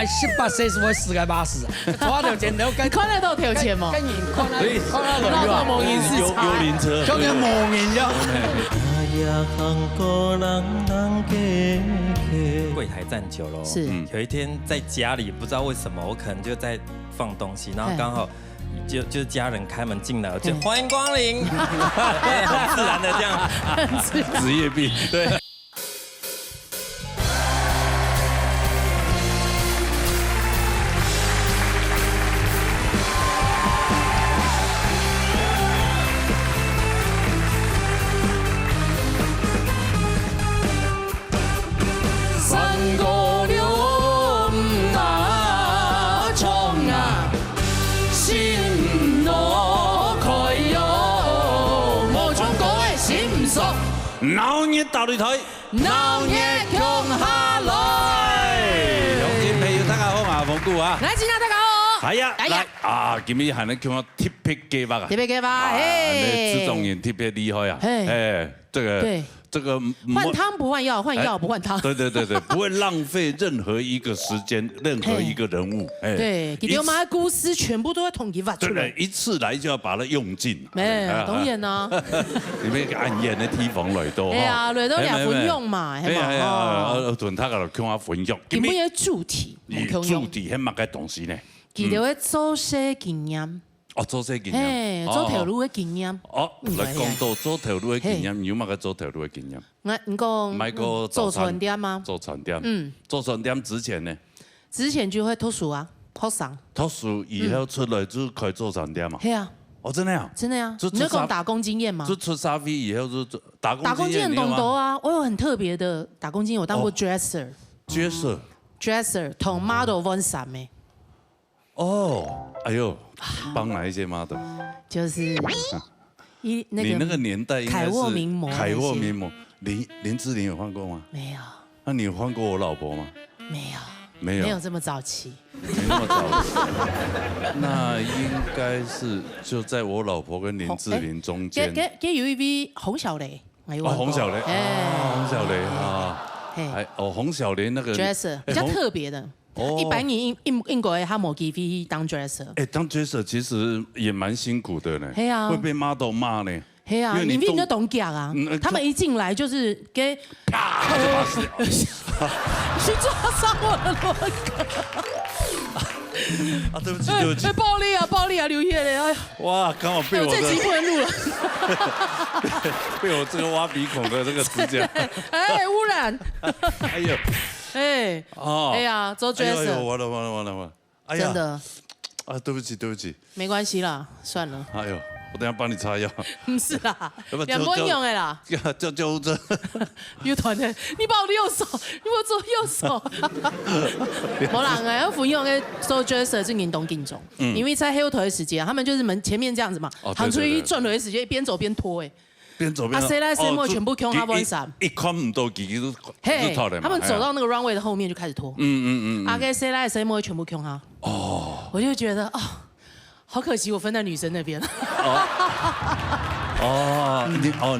才18岁，是我4个80，抓到钱都跟看得到条钱吗？跟人看那绕到某银市幽灵车，叫人无言了。柜台站久了，是有一天在家里，不知道为什么，我可能就在放东西，然后刚好就是家人开门进来，我就欢迎光临，很自然的这样，职业病，对。闹热大擂台，闹热強下來。有見朋友大家好，我係馮姑啊。來，今天大家好。係啊，哎呀來啊，今日係你叫我特別計劃啊。特別計劃，哎，自動員特別厲害啊。哎，這個換湯不換藥，換藥不換湯。對，不會浪費任何一個時間，任何一個人物。哎，對，佢哋把故事全部都會統計發出來。對，一次來就要把它用盡。當然啦。你咩暗演的提防雷多？係啊，雷多兩分用嘛，係嘛？啊，同他個叫我分用。基本嘅主題，主題係乜嘅東西呢？佢哋會做些經驗。哦，做些經驗，做頭路嘅經驗。哦，來講到做頭路嘅經驗，有乜個做頭路嘅經驗？你講做餐點嗎？做餐點，做餐點之前呢？之前就會讀書啊，學生。讀書以後出來就可以做餐點嘛？係啊。哦，真的啊？真的呀。你有講打工經驗嗎？就出社會以後就打工經驗。打工經驗懂得啊，我有很特別的打工經驗，我當過 dresser。dresser 同 model 分散咩？哦，哎呦，幫哪一些 model？就是你那個年代應該是凱沃名模。凱沃名模，林志玲有換過嗎？沒有。那你有換過我老婆嗎？沒有。沒有這麼早期。沒那麼早期。那應該是就在我老婆跟林志玲中間。給有一位洪小雷。哦，洪小雷。洪小雷啊。哦，洪小雷那個 dresser 比較特別的。一般你英國他冇機會當 dresser。哎，當 dresser 其實也蠻辛苦的呢。係啊。會被 model 罵呢。係啊，你們都懂講啊。他們一進來就是給啪，去抓傷我的輪廓。啊，對不起。暴力啊，流血了！哎哇，剛好被我這集不能錄了。被我這個挖鼻孔的這個指甲。哎，污染。哎呦。哎，哎呀，做 dresser，完了，哎呀，真的，啊，對不起，沒關係啦，算了。哎呦，我等下幫你擦藥。不是啦，兩不用的啦。叫救護車。樂團的，你把我的右手，你把我做右手。冇人哎，不用的做 dresser 是運動競種，因為在黑腿的時間，他們就是門前面這樣子嘛，行出去一轉腿的時間，邊走邊拖哎。邊走邊。啊，誰來誰沒全部 Q 他幫閃。一看唔到自己都拖的嘛。他們走到那個 runway 的後面就開始拖。啊，給誰來誰沒全部 Q 他。哦。我就覺得啊，好可惜我分在女生那邊。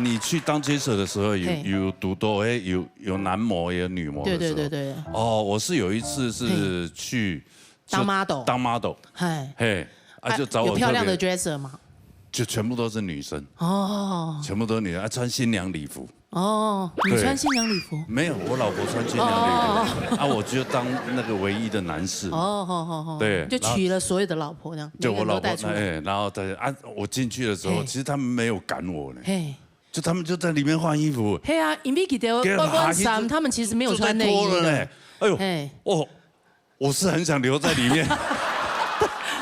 你去當 dresser 的時候有讀到有男模也有女模。對。哦，我是有一次是去當 model。嘿，啊就找我有漂亮的 dresser 嗎？就全部都是女生哦，全部都是女生，穿新娘禮服哦。你穿新娘禮服？沒有，我老婆穿新娘禮服啊，我就當那個唯一的男士哦，對，就娶了所有的老婆這樣，就我老婆哎，然後我進去的時候，其實他們沒有趕我呢，就他們就在裡面換衣服。嘿啊，因為記得我衫，他們其實沒有穿內衣的。哎呦，我是很想留在裡面。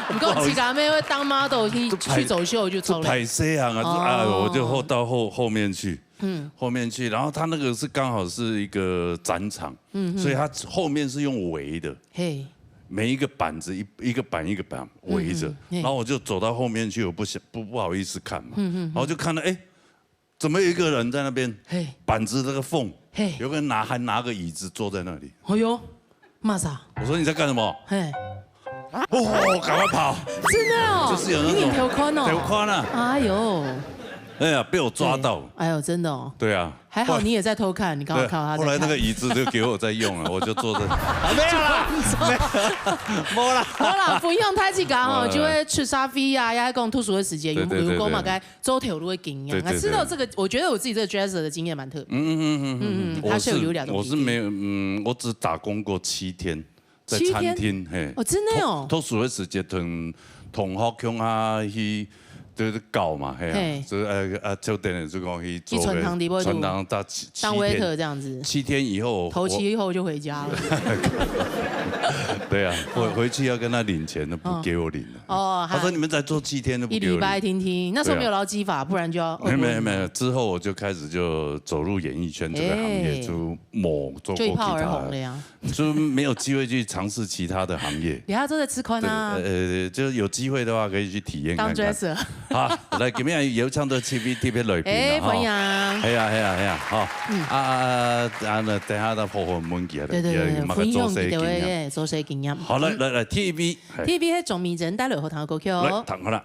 你跟我幾個妹會當 model 去走秀就走了。拍攝啊，我就到後面去，後面去，然後他那個是剛好是一個展場，所以他後面是用圍的，每一個板子一個板一個板圍着，然後我就走到後面去，我不好意思看嘛，然後就看到怎麼有一個人在那邊，板子那個縫，有個人還拿個椅子坐在那裡。哎呦，媽啥？我說你在幹什麼？哦，趕快跑！真的哦，就是有那種條寬哦，條寬啊！哎呦，哎呀，被我抓到。哎呦，真的哦。对啊。还好你也在偷看，你刚好看到他在看。后来那个椅子就给我在用了，我就坐在。没有啦，没啦。好啦，不用太去讲哦，就会吃沙飞啊，要讲特殊的时间，有功嘛该周条路会经验。吃到这个，我觉得我自己这个 dresser 的经验蛮特别。他是有两种。我是没有，我只打工过7天，在餐厅，嘿。哦，真的哦。特殊的时间同学向啊去。就是搞嘛，嘿，就是酒店的就讲去做传堂到当 waiter 这样子。7天以后，头七后就回家了。对啊，回去要跟他领钱的，不给我领了。哦，他说你们再做7天都不给我领。1礼拜听，那时候没有劳基法，不然就要。没有，之后我就开始就走入演艺圈这个行业，就做过其他的，就没有机会去尝试其他的行业。你还都在吃宽啊？就是有机会的话可以去体验看看。当 dresser。好，嚟今日有唱到 TVB 裏邊啦，歡迎。係啊，好。等下就破門門嘅，對，歡迎各位做些經驗。好，嚟 TVB 係仲面整帶來好聽嘅歌曲。嚟，彈好啦。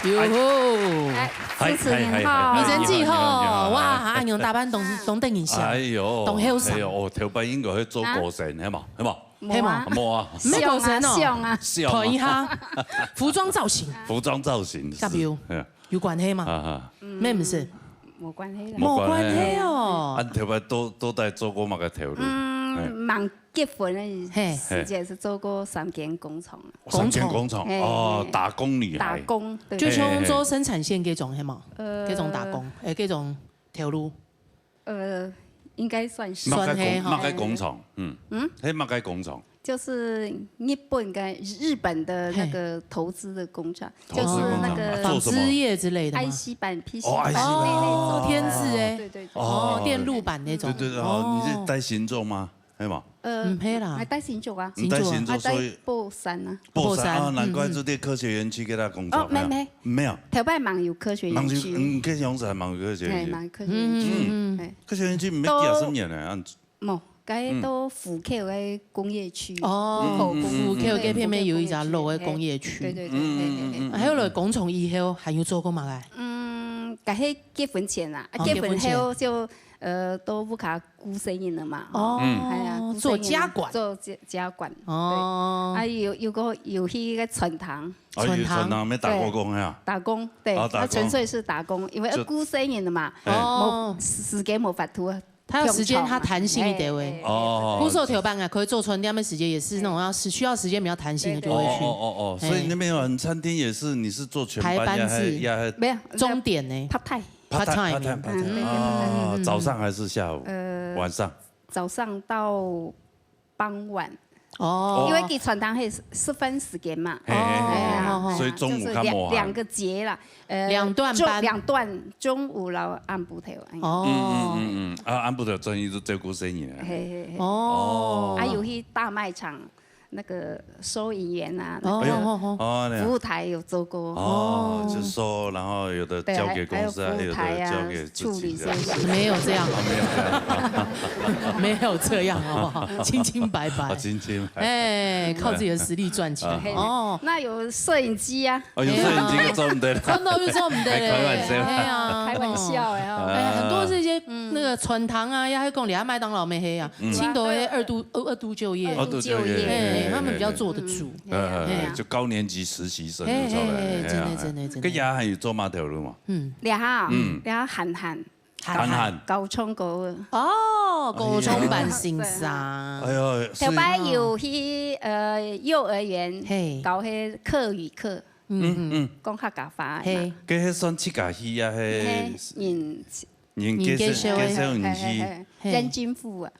哟吼！主持人好，你真记好哇！阿娘大班懂等一下，哎呦，懂后生，哦，头班应该去做歌神，系嘛？系嘛？系嘛？冇啊，没歌神哦，像啊，看一下服装造型，服装造型，加油！有关系嘛？咩唔是？冇關係啦。冇關係哦。啊，頭擺都帶做過嘛個條路。忙結婚的時間是做過3間工廠。3間工廠哦，打工女孩。打工，就像做生產線嗰種係嘛？嗰種打工，嗰種條路。應該算是。乜嘅工廠？係乜嘅工廠？就是日本跟日本的那個投資的工廠，就是那個紡織業之類的嗎 ？IC 板、PC 板哦，天字哎，對對對，哦，電路板那種。對對哦，你是帶行做嗎？係嘛？唔係啦，還帶行做啊，帶行做，所以布衫啊。布衫啊，難怪做啲科學園區給他工作。沒有。頭擺忙有科學園區。科學園區係忙科學園區。忙科學園區。科學園區唔係幾十年咧，冇。嗰都福克嘅工業區，哦，福克嗰邊咪有一條路嘅工業區。對對對。還有來工廠以後還有做過嘛嘅？嗰係結婚前啦，結婚後就都不卡顧生意了嘛。哦，係啊，做家管。做家管。哦。啊有去個船塘。船塘咩打過工呀？打工，對，他純粹是打工，因為顧生意了嘛，冇時間冇法度。他有時間，他彈性一點喂。哦。護手條班啊，可以做船店的時間也是那種需要時間比較彈性的就會去。哦，所以那邊有很餐廳也是，你是做全班排班制，沒有鐘點呢 ？part time。哦，早上還是下午？晚上。早上到傍晚。哦。因為給船堂係4分時間嘛。哦。所以中午看冇2個節啦。2段班。2段，中午然後按部頭。哦。按部頭專業做照顧生意。哦。還有去大賣場，那個收銀員啊，那個服務台有做過。哦，就收，然後有的交給公司，有的交給自己。沒有這樣，沒有這樣，好不好？清清白白。清清。哎，靠自己的實力賺錢。哦。那有攝影機啊。哦，有攝影機做唔得。真的有做唔得嘞。開玩笑。開玩笑哎。哎，很多這些那個船塘啊，要去講連麥當勞咩黑啊，青島的二度就業。二度就業。他們比較坐得住。就高年級實習生就出來。真的。跟亞漢有做乜條路嘛？倆韓高中個。哦，高中辦先生。哎呦，頭擺有去幼兒園搞些課語課。講客家話。嗰啲算七家戲啊，係。人介紹人戲，人金富啊，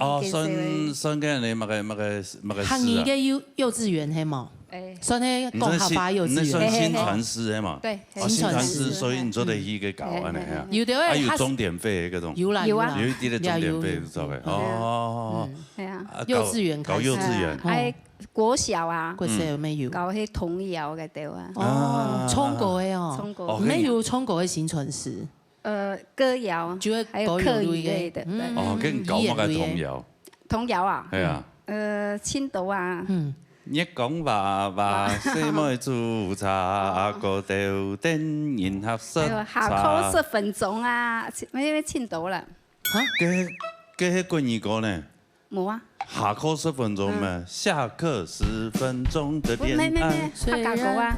哦，算嘅你乜個行業嘅幼稚園係嘛？算係講客家幼稚園。你算新傳師係嘛？對，新傳師，所以你做得起嘅搞啊你啊。有的還有鐘點費嗰種。有啊。有一啲嘅鐘點費做嘅。哦。係啊。幼稚園搞幼稚園。係國小啊。國小咩有？搞啲童謠嘅對啊。哦，創國嘅哦。創國。咩有創國嘅新傳師？歌謠，還有客語類的。哦，跟搞乜嘅童謠？童謠啊？係啊。青島啊。一講爸爸，細妹煮茶，個豆丁然後塞茶。下課10分鐘啊，因為青島啦。嚇？嗰個粵語歌呢？冇啊。下課10分鐘咩？下課10分鐘的戀愛。咩？客家歌啊？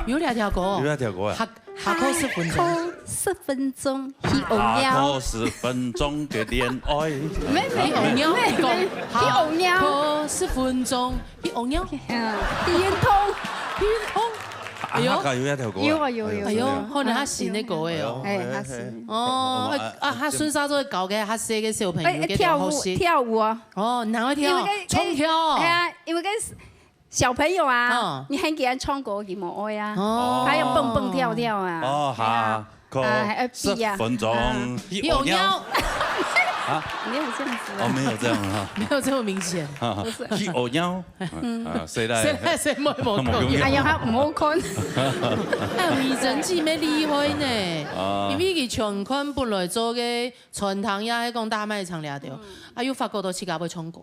有兩條歌。有兩條歌啊？下課10分鐘。10分鐘，去下課10分鐘嘅戀愛。咩？去紅鳥，去紅鳥。下課10分鐘，去紅鳥。電通。客家有一條歌。有。哎呦，可能他新的歌嘅哦。他是。哦，他孫沙都搞嘅，他寫嘅小朋友嘅跳舞啊。哦，哪會跳？衝跳。係啊，因為個小朋友啊，你很給人唱歌，佢冇愛啊，還要蹦蹦跳跳啊。哦，下課10分鐘，去紅鳥。沒有這樣子。哦，沒有這樣哈。沒有這麼明顯。不是。去紅鳥。誰來？誰冇講？哎呀，唔好看。哎，未真至咩厲害呢？因為佢全款本來做嘅傳統也係講大賣場嚟掉，啊又發覺到自己會唱歌。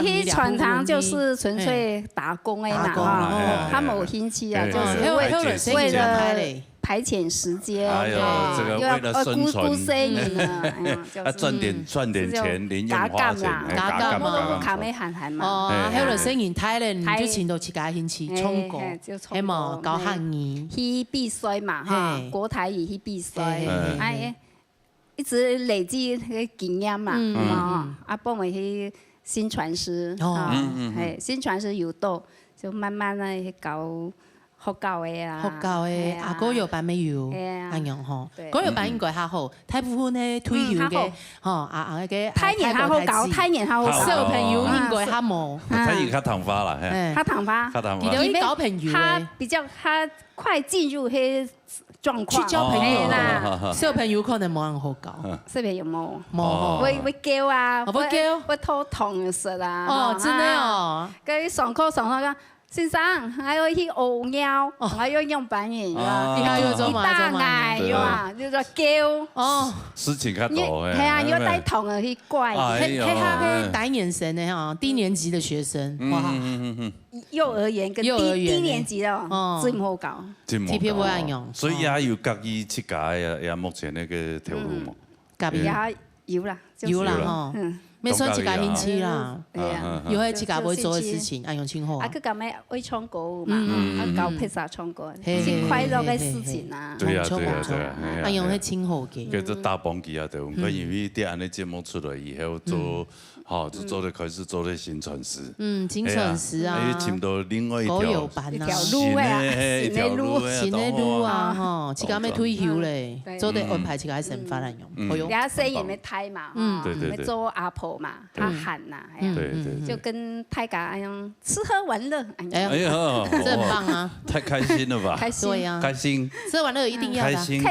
去船塘就是純粹打工的嘛，他冇興趣啊，就是為了排遣时间，哎呦，这个为了生存，要赚点钱，零用花钱，加嘛，卡咩喊喊嘛。哦，还有声音台咧，就前度去家兴去唱歌，系嘛，教汉语，去比赛嘛，哈，国台语去比赛，哎，一直累积那个经验嘛，啊，帮我去新传师，新传师有道，就慢慢的去教。學教嘅啊，學教嘅啊，嗰個版未有，安樣吼，嗰個版應該較好，大部分咧退休嘅，吼啊嘅，太年較好教，太年較好教，小朋友應該較冇，太年較糖花啦，較糖花，因為小朋友他比較他快進入迄狀況，去交朋友啦，小朋友可能冇人好教，小朋友冇，會叫啊，會叫，會偷糖食啊，哦，真的哦，跟上課講。先生，還要去學貓，還要用板語，你還要做嘛？大嗌係嘛？叫做叫。哦，事情較多係啊，要帶糖啊去怪。嘿他個帶眼神的哈，低年級的學生，哇，幼兒園跟低年級的真唔好搞，特別不愛用。所以也有各依七家也目前那個條路嘛。也有啦，有啦哈。沒算自家興趣啦，有係自家會做嘅事情，按用清好。啊，佢咁樣會唱歌嘛，啊搞披薩唱歌，係快樂嘅事情啊。對啊，按用係清好嘅。叫做大幫機啊，對，因為啲安尼節目出來以後做，好就做得開始做啲新傳師。新傳師啊，尋到另外一條新的路啊，吼，自家要退休咧，做啲安排自家生活嚟用。而家生意咪太嘛，咪做阿婆。嘛，他喊呐，就跟泰嘎一樣吃喝玩樂，哎呀，這很棒啊，太開心了吧？開心，對呀，開心，吃喝玩樂一定要的，開心，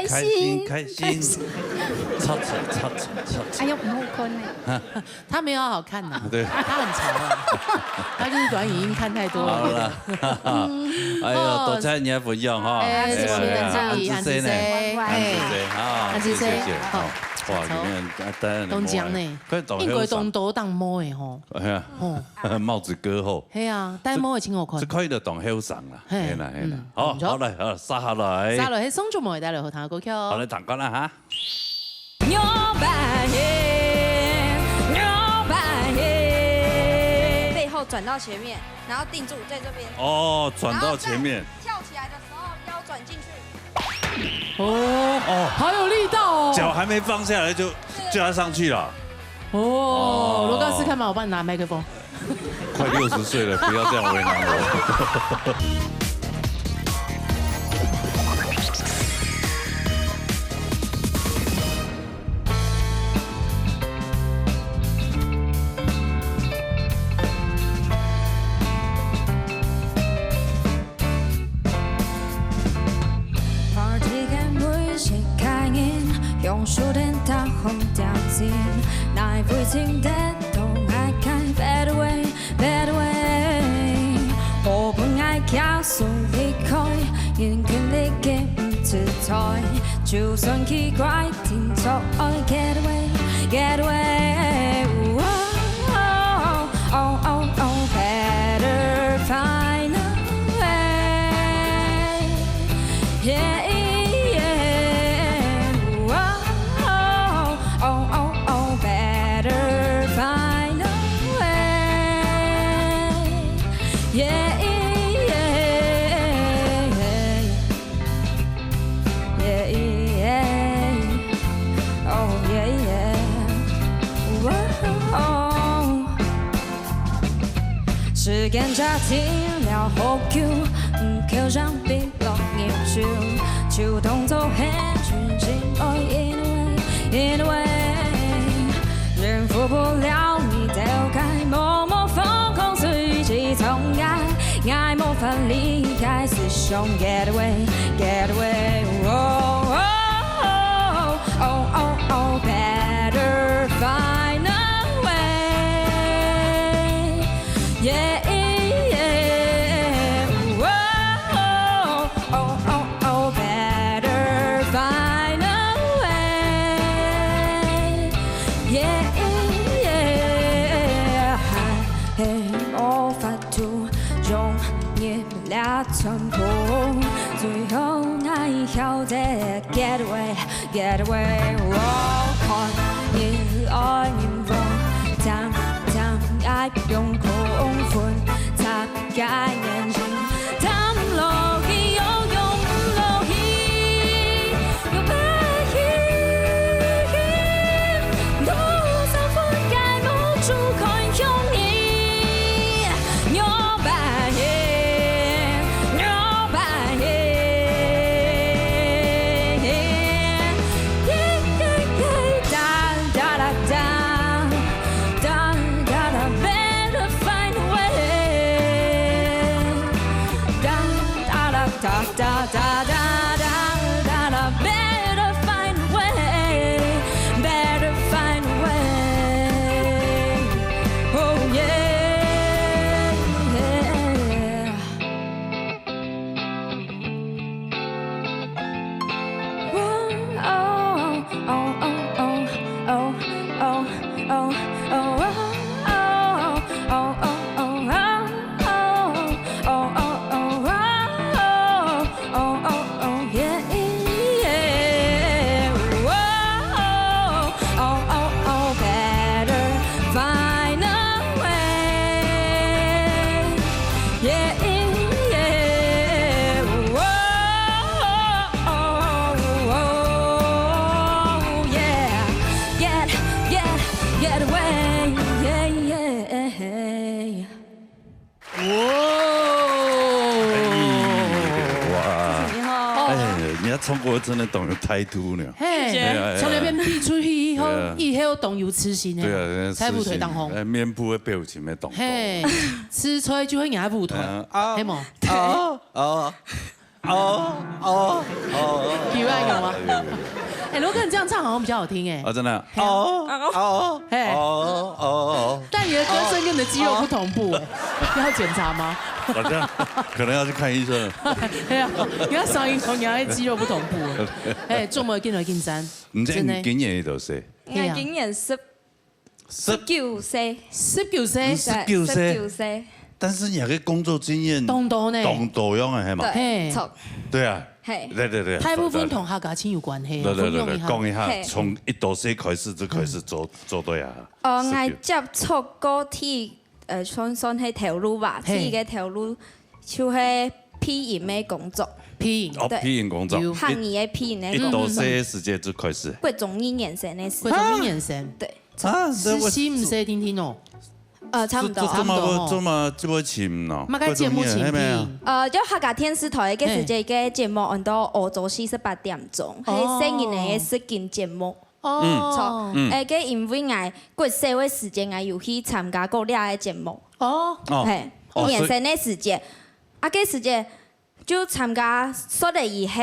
吵，哎呦，唔好看呢，他沒有好看呐，對，他很長啊，他就是短影音看太多了。好了，哎呦，多謝你嘅分享哈，謝謝安子 C， 安子 C， 好。哇！東江呢？應該東島當帽嘅吼。係啊，帽子歌后。係啊，戴帽嘅請我看。這可以就當後生啦。係啦。好，好嚟，好殺下來。殺落去，送咗冇帶嚟好聽嘅歌曲。好，你彈歌啦嚇。牛百葉，牛百葉，背後轉到前面，然後定住在這邊。哦，轉到前面。跳起來的時候腰轉進去。哦，好有力道哦！腳還沒放下來就要上去了。哦，羅高斯看嘛，我幫你拿麥克風。快60歲了，不要這樣為難我。用樹燈當紅調子，那一杯清的都愛開 Bad way, bad way， 我本愛cal數離開，人權利嘅唔自在，就算奇怪聽錯愛 Get away, get away， oh, oh, oh, oh, better find a way, yeah。時間暫停了好久，扣上筆落葉樹，秋冬走很全心愛 in a way， 應付不了你丟開，默默瘋狂隨即重愛，愛無法離開思想 Get away, get away， oh, oh, oh, oh, oh, better find a way, yeah。穿破，最後那一晓得 get away get away， 我看你爱你我，常常爱用空分擦干眼睛，他们落去又用落去，又白去，多少分解无处看向你，又白去，又白去。Da da da da da da, better find a way, better find a way. Oh yeah, yeah. Oh oh oh oh oh oh oh oh oh. Get away, yeah, yeah. 哇！哎，人家中国真的懂得态度呢。嘿，从那边逼出去以后，以后动有痴心的。对啊，才不腿当红。面部的表情没动。嘿，吃出来就会牙不腿，嘿么？有啊有吗？哎，罗哥你这样唱好像比较好听哎。啊，真的。嘿。但你的歌声跟你的肌肉不同步哎，要检查吗？好像可能要去看医生。哎呀，你要上音同，你要肌肉不同步。哎，做么见来见山。唔知你今年多少？我今年19歲，19歲，19歲。但是你嘅工作經驗多呢，多樣係嘛？對啊，對。大部分同客家親有關係。講一下，從一多歲開始就開始做對啊。我接觸過鐵，算係條路吧，鐵嘅條路就係批印嘅工作。批印工作。行業嘅批印嘅工作。一多歲時間就開始。貴中1年生嘅時。貴中1年生。對。實習唔使聽聽哦。差唔多。做嘛這麼淺咯？乜嘅節目前邊？就客家電視台嘅時節嘅節目，按到歐洲48點鐘，係新年嘅實景節目。錯。嘅因為我過社會時間，我有去參加過倆嘅節目。係1年生嘅時節，嘅時節就參加出嚟以後，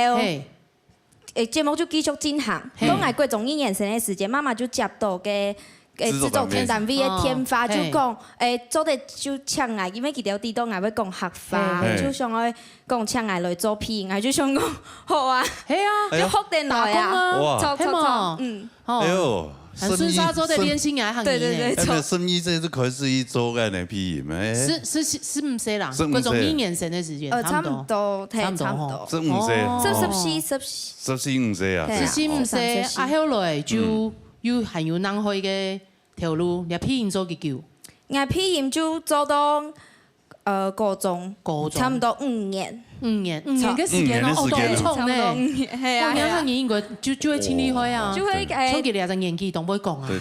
節目就繼續進行。當我過中1年生嘅時節，媽媽就接到嘅。製作單位嘅天花就講，做得就請我，因為佢條地都我要講客話，就想我講請我來做批，我就想講好啊，係啊，就學得來啊，錯，哎呦，順沙做得練新嘅行業，對，錯。生意這是開始一做嘅呢批咩？是唔使啦，嗰種1年生嘅時間，差唔多，是唔使，14唔使啊，14唔使，後來就。有還有南海嘅條路，你批印做幾久？我批印就做到高中，差唔多5年。5年嘅時間咯，好長咧。係啊，兩個人應該就會清厲害啊，就會從佢哋一陣年紀懂唔會講啊。對，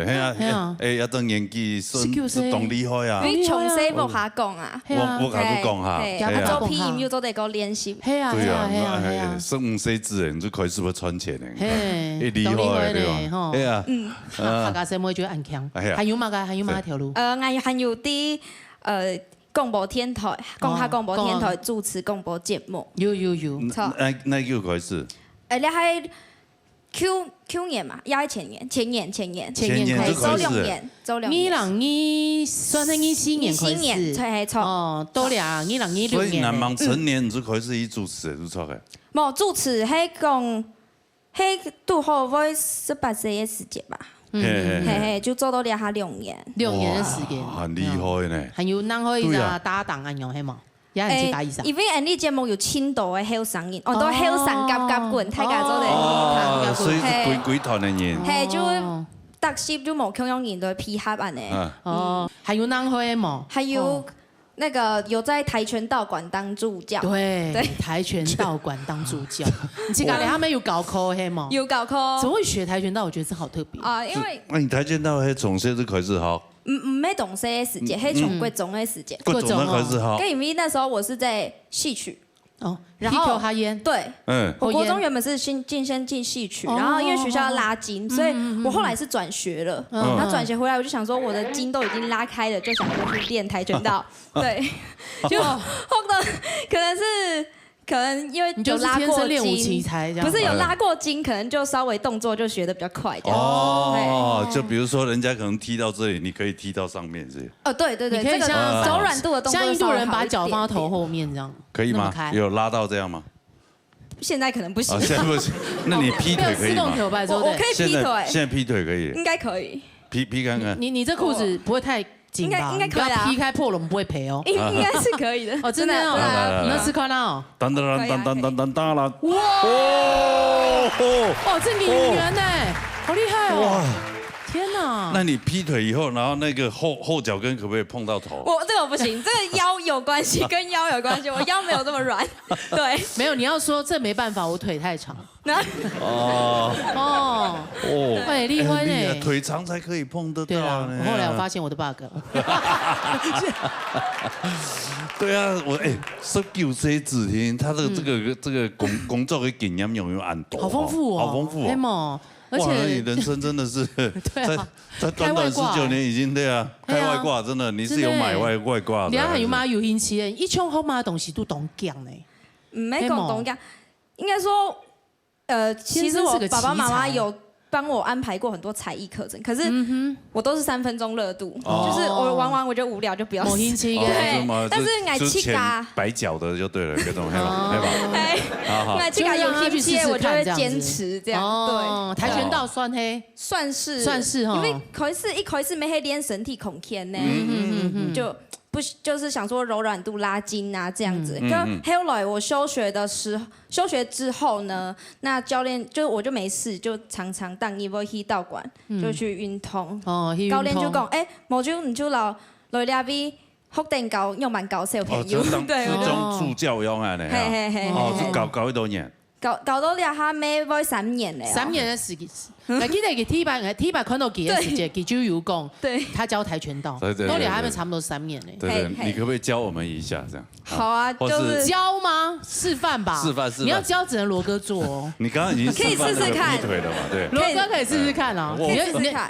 係啊，一陣年紀是懂厲害啊。你從細冇下講啊？我下都講下。做批印要做得個練習。係啊15歲之人就開始會賺錢嘅，厲害對吧？係啊，客家社會就很強。還有乜條路？我還有啲廣播電台，廣播電台主持廣播節目。有。錯。那個開始？你係去年嘛，也係前年就做2年。2024算係24年開始。係錯。哦，多了2026年。所以南芒成年就開始以主持就錯嘅。冇主持係講係拄好我18歲嘅時節吧。就做到2年。6年嘅時間。很厲害呢。還有南海嘅搭檔咁樣係嘛？也係自打意啥？因為人哋節目有青島嘅後生人，我都後生夾夾滾，大家做哦，所以是鬼團的人。係就特輯就冇咁樣人都配合安尼。哦，還有哪會冇？還有那個有在跆拳道館當助教。對，跆拳道館當助教。你知㗎？他們有搞科黑嗎？有搞科。怎麼會學跆拳道？我覺得這好特別。啊，因為那你跆拳道係從小就開始學？唔係同些時節，係從國中嘅時節。國中開始學。因為那時候我是在戲曲。哦，然後他演對，我國中原本是先進戲曲，然後因為學校要拉筋，所以我後來是轉學了。然後轉學回來，我就想說我的筋都已經拉開了，就想過去練跆拳道。對，就後的可能因為有拉過筋，不是有拉過筋，可能就稍微動作就學得比較快。哦，就比如說人家可能踢到這裡，你可以踢到上面，是？哦，對，你可以像柔軟度的動作，像印度人把腳放到頭後面這樣，可以嗎？有拉到這樣嗎？現在可能不行。現在不行。那你劈腿可以嗎？我可以劈腿。現在劈腿可以？應該可以。劈看看。你這褲子不會太緊吧？應該可以啦。劈開破了，我們不會賠哦。應該是可以的。哦，真的哦。那試看哦。當當當當當當當啦！哇！哦，這演員呢，好厲害哦！天哪！那你劈腿以後，然後那個後腳跟可不可以碰到頭？我這個不行，這個腰有關係，跟腰有關係，我腰沒有這麼軟。對，沒有，你要說這沒辦法，我腿太長。哎，厲害呢！腿長才可以碰得到。對啊，後來我發現我的 bug。對啊，我19歲子婷，他的這個工作嘅經驗有沒有按多？好豐富哦，好豐富哦。而且你人生真的是在短短19年已經對啊，開外掛真的，你是有買外掛的。你還有買有興趣的，一種好買的東西都懂講呢。唔係講懂講，應該說，其實我爸爸媽媽有幫我安排過很多才藝課程，可是我都是3分鐘熱度，就是我玩完我就無聊就不要。冇興趣嘅，對，但是愛去㗎。擺腳的就對了，這種，對吧？愛去㗎有興趣，我就會堅持這樣。對，跆拳道算黑，算是哈，因為一開始沒去練身體空間呢，就。不就是想說柔軟度拉筋啊這樣子，跟後來我休學之後呢，那教練我就沒事，就常常當一波去道館就去運動。教練就講，冇就你就來邊學定教又蠻搞笑朋友，對，這種助教用啊，就搞多年。搞到兩下尾會3年咧，3年的時間。我記得佢 T 版看到幾個時間，佢就有講，他教跆拳道，多年還沒差不多3年咧。對，你可不可以教我們一下這樣？好啊，就是教嗎？示範吧。示範。你要教只能羅哥做哦。你剛剛已經可以試試看劈腿了嘛？對。羅哥可以試試看哦。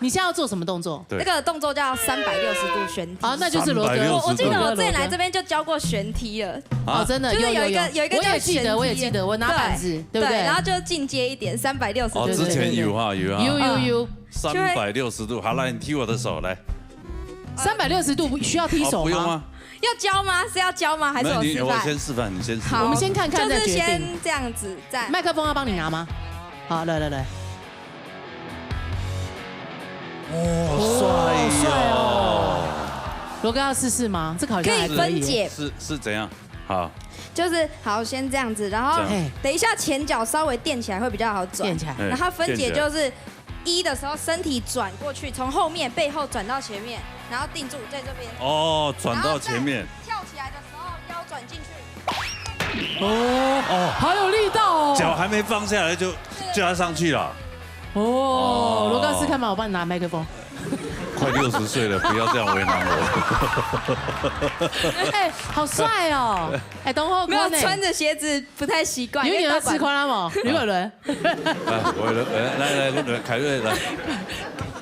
你現在要做什麼動作？那個動作叫360度旋踢。好，那就是羅哥。我記得我之前來這邊就教過旋踢了。哦，真的。就是有一個叫旋踢。我也記得，我拿板子，對不對？然後就進階一點，360度。哦，之前有啊。有。360度，好，來你踢我的手，來。360度需要踢手嗎？不用嗎？要教嗎？是要教嗎？還是我示範？我先示範，你先示範。好，我們先看看再決定。就是先這樣子，在。麥克風要幫你拿嗎？好，來。好帥哦！羅哥要試試嗎？這個好像還可以分解。是怎樣？好。就是好，先這樣子，然後等一下前腳稍微墊起來會比較好轉。墊起來。然後分解就是1的時候身體轉過去，從後面背後轉到前面，然後定住在這邊。哦，轉到前面。跳起來的時候腰轉進去。哦，好有力道哦。腳還沒放下來就要上去了。哦，羅哥試看嘛，我幫你拿麥克風。快60歲了，不要這樣為難我。好帥哦！等會沒有穿着鞋子不太習慣。因為你要吃寬啦嘛，呂偉倫。來，凱瑞來。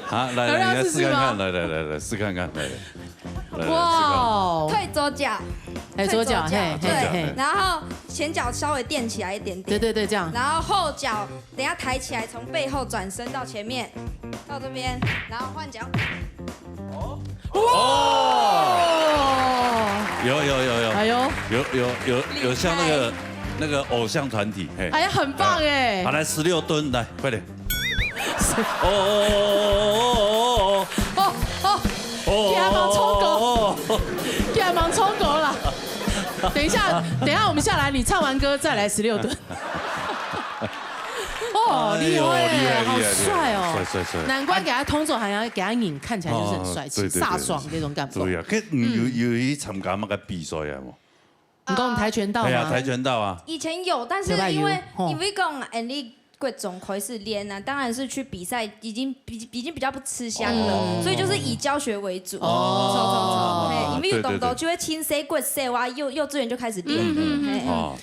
啊，來，你來試看看，來試看看，來。哇！退左腳。左腳，對，然後前腳稍微墊起來一點點。對，這樣。然後後腳等下抬起來，從背後轉身到前面，到這邊，然後換腳。有像那個偶像團體，哎呀，很棒哎！好，來16噸，來快點。佢係盲衝過啦！等一下我们下来，你唱完歌再来16吨。哦，厉害，好帅哦，帅，难怪给他通走，还要给他拧，看起来就是很帅气、飒爽那种感觉。对啊，佢有去参加乜嘅比赛啊？你讲跆拳道吗？对啊，跆拳道啊。以前有，但是因为讲你各种开始练啊，当然是去比赛，已经比较不吃香了，所以就是以教学为主。因为动作就会轻塞过塞哇，幼稚园就开始练了。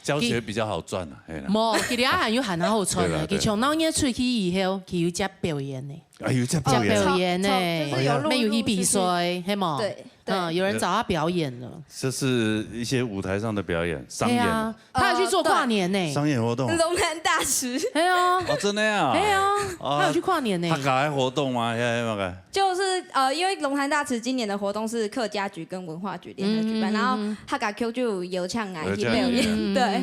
教学比较好赚啊。冇，其实还有很好赚的，佢从那年出去以後，佢有只表演呢。有只表演呢，沒有去比賽，係冇？對。有人找他表演了，就是一些舞台上的表演，商演。他有去做跨年呢，商演活动。龙潭大池。哎呀，真的呀？哎呀，他有去跨年呢。他搞活动吗？就是因为龙潭大池今年的活动是客家局跟文化局联合举办，然后哈嘎 Q 就有唱啊去表演，对。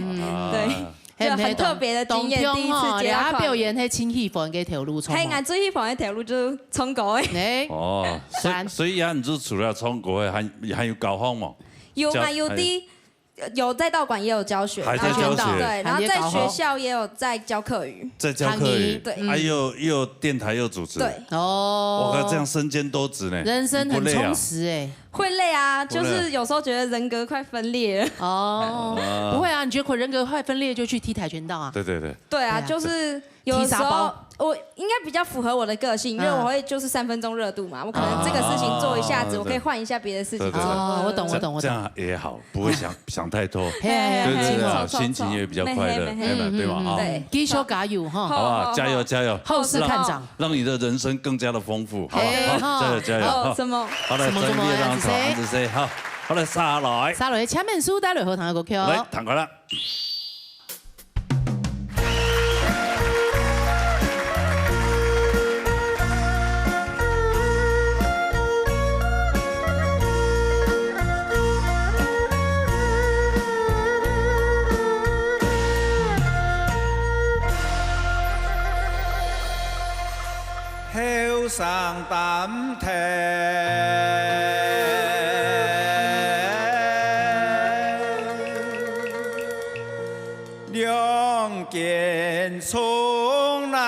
就很特别的经验，第一次接到表演喺清氣房嘅條路衝。係最喜歡嘅條路就是衝過嘅。哦，所以你就除了衝過，還有教學嘛？有啊，有在道館也有教學，還在教學，對，然後在學校也有在教課語，在教課語，對，還有電台又主持，對，哦，我靠，這樣身兼多職呢，人生很充實哎。會累啊，就是有時候覺得人格快分裂了。哦，不會啊，你覺得人格快分裂就去踢跆拳道啊？對。對啊，就是有時候我應該比較符合我的個性，因為我會就是3分鐘熱度嘛，我可能這個事情做一下子，我可以換一下別的事情做。我懂。這樣也好，不會想太多，對，心情也比較快樂，對吧？對，繼續加油哈，好吧，加油，後市看漲，讓你的人生更加的豐富，好，加油，什麼？好來，準備讓唐子 say 好，好來沙來，前面輸帶來好糖嘅歌曲，來彈過啦。後生擔聽，兩件從難，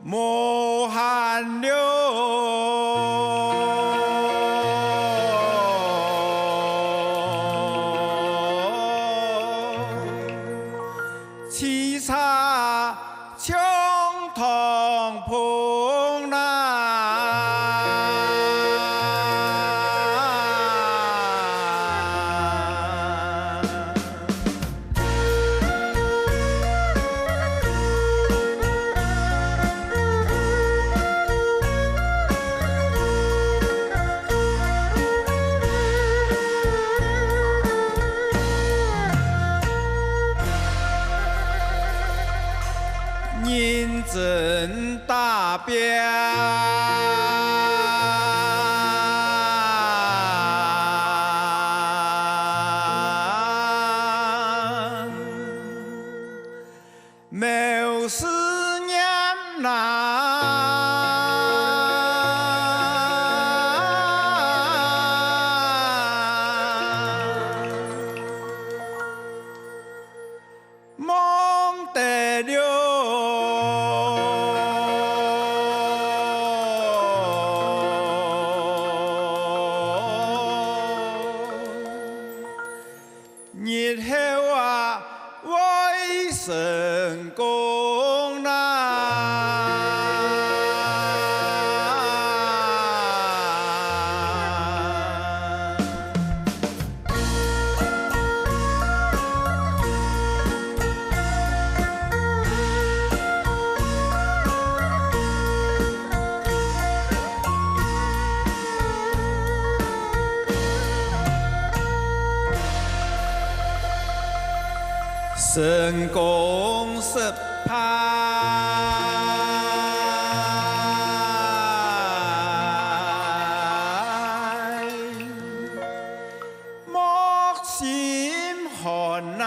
無限量。认真达标，没事年难。梦得了。日後啊，會成功啦！成功失敗，莫心寒難。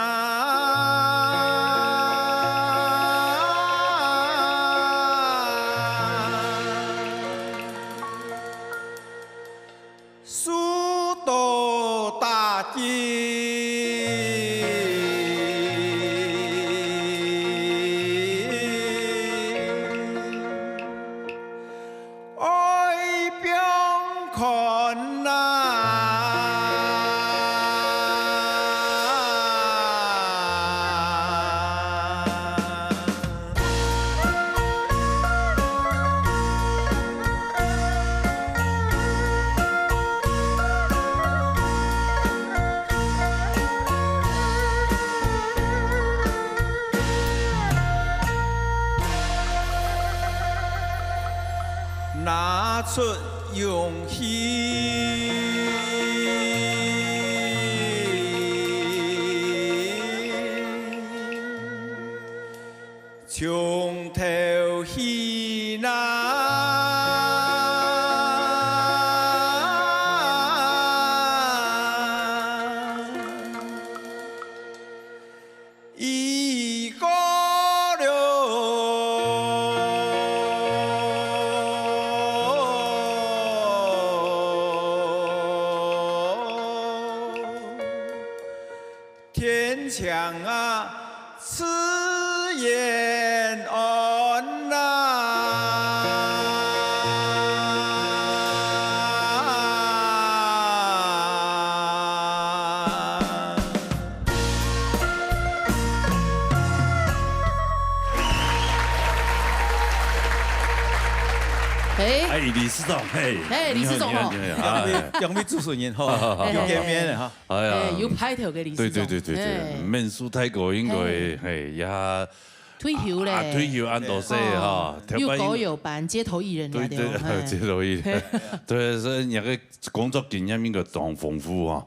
出勇气。从头起那。 天强啊，此言安呐。哎，李司长，嘿，哎，李司长哦，杨幂主持人哈，又见面了哈。哎呀，有派头给李司长。对，面书泰国应该嘿也退休嘞，退休安多些哈，有狗有班，街头艺人来的。对，街头艺人，对，所以那个工作经验应该很丰富啊。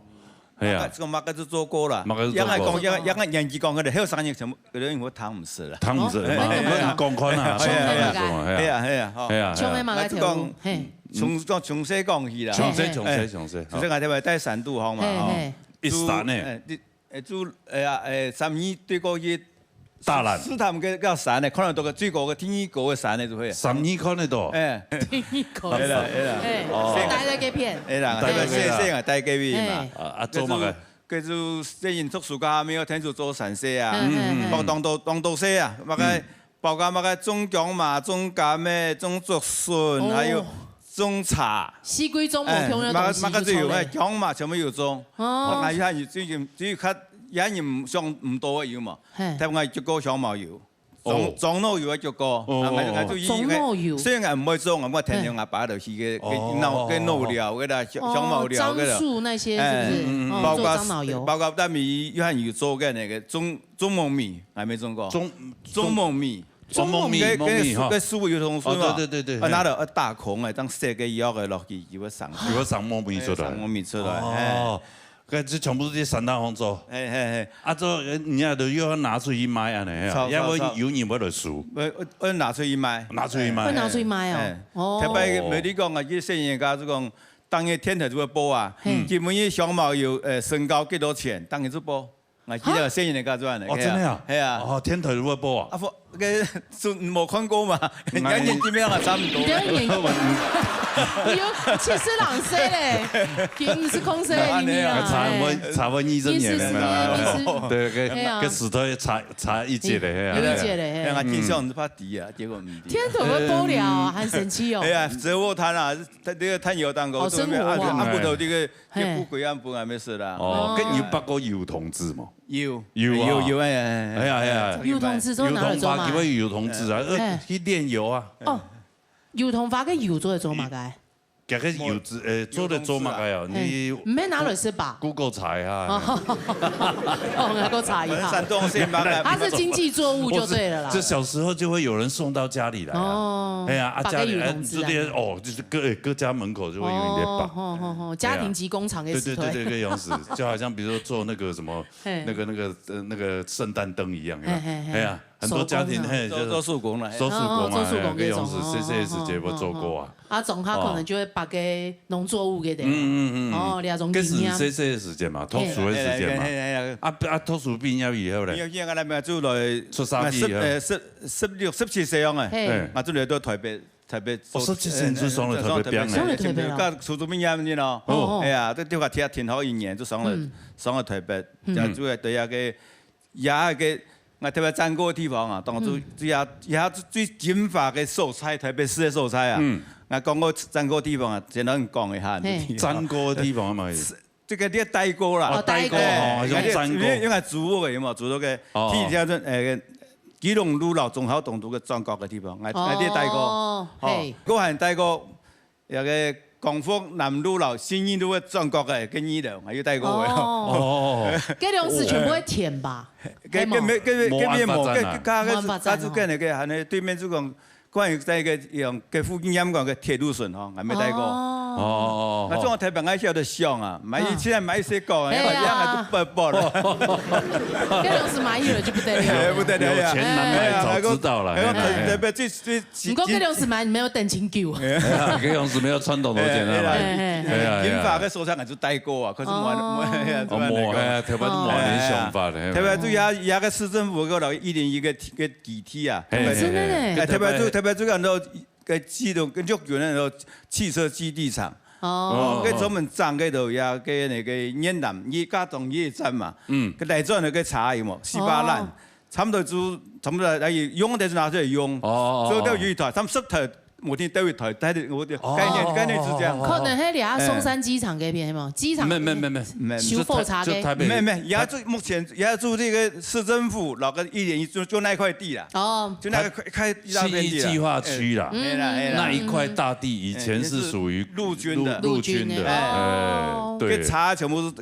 哎呀，这个马哥就做过了，马哥做过。杨个年纪讲个的，还有3年全部，嗰啲我谈唔实啦。谈唔实，我讲宽啊，係啊，唱咩馬嘅條？從細講起啦，從細。就是我哋話第3度行嘛，13呢？12對個月。 大難，試探嘅較散咧，可能到個最高嘅天意高嘅散咧就會。12看得到。天意高。係啦。帶咗幾片？係啦，細啊帶幾片嘛。做乜嘅？跟住雖然讀書家沒有天主做善事啊，當到些啊，乜嘅包括乜嘅種薑嘛、種柑咩、種竹筍，還有種茶。西歸種冇種嘅東西。乜嘅都有，薑嘛全部有種。我睇下只要咳。 也唔上唔多嘅油嘛，但係我係足夠香茅油，裝腦油係足夠。裝腦油，雖然唔會裝，我天天我擺落去嘅腦料嘅啦，香茅料嘅啦。樟樹那些是不是？包括咱們約翰有做嘅那個中焖米，還沒種過。中焖米，跟師傅有同事嘛。對。我拿到一大孔嘅，當寫個藥嘅落去，要上焖米出來。上焖米出來。哦。 這全部都是散大紅做，啊做人家都要拿出去賣啊呢，因為有人冇得數。我拿出去賣，會拿出去賣哦。特別美你講啊，啲新人家就講，當日天台就會播啊，基本啲香茅油身高幾多錢，當日就播。我記得新人家做呢。哦，真係啊？係啊。哦，天台就會播啊？啊，個冇看過嘛，人家年紀咩啊，差唔多。 有其實人說咧，佢唔是空說的秘密啊。查問醫生嘢咧，對，跟石頭查一節咧，有一節咧。我經常是怕低啊，結果唔低。天頭會爆料啊，很神奇哦。係啊，折窩攤啊，呢個攤油蛋糕，好生活啊。阿布頭呢個烏龜安布還沒事啦。哦，跟有八個油同志嘛？有係啊。油同志做哪嚟做嘛？叫咩油同志啊？去煉油啊。哦。 油同法跟油做嚟做嘛嘅？嗰個油脂做嚟做嘛嘅啊？你唔係拿嚟是吧 ？Google 查一下。我給我查一下。山東先吧。它是經濟作物就對了啦。這小時候就會有人送到家裡來。哦。哎呀，家裡這些哦，就是各家門口就會有人在綁。家庭級工廠嘅。對，這個樣子，就好像比如說做那個什麼，那個聖誕燈一樣。哎呀。 很多家庭做手工啦，做手工啊，個樣子，這時節我做過啊。啊，種他可能就會把個農作物給的。哦，兩種經驗。這時間嘛，脫鼠的時間嘛。啊，脫鼠病了以後咧。因為我哋咪做來出沙地16、17歲樣嘅，我做嚟到台北。我17歲就上了台北邊嘅。個蘇州邊樣咯。哦。係啊，都啲話挺好一年就上了台北，就主要對下個也個。 我特別站過嘅地方啊，當初也最精華嘅素菜，特別是嘅素菜啊。我講過站過地方啊，只能講一下。站過嘅地方嘛，這個啲帶過啦。哦，帶過，用站過。因為住嘅嘛，住到嘅，譬如講基隆路老中好東路嘅轉角嘅地方，我啲帶過。哦。嗰係帶過有個。 廣福南路老新義路嘅轉角嘅跟呢度，我要帶過嘅。哦，嗰兩時全部會甜吧？跟面冇，跟家住跟那個係呢對面就講关于在个用个附近演讲个铁路线吼，还没带过。哦，那种台北爱笑的像啊，买现在买些讲啊，一样都爆了。这种是买一了就不得了，不得了有钱难买，早知道了。台北最，不过这种是买没有等情久。这种是没有传统多钱的嘛。银发个收藏也就带过啊，可是摸台北都摸点想法的。台北最也个市政府个101个地铁啊，真的嘞。台北最近都。个机动跟就有那种汽车基地厂，个专门装个度呀，个那个烟南夜加动夜站嘛，个内装那个茶有冇稀巴烂，差不多来用的是拿出来用，所以都有一台，他们石头。每天都会抬，但是我的概念是这样。可能迄俩松山机场嗰邊嘛，機場沒修復茶嘅。沒，也做目前也做這個市政府那個101就那塊地啦。哦，就那個塊大片地啦。計劃區啦，那一塊大地以前是屬於陸軍的。對。個茶全部是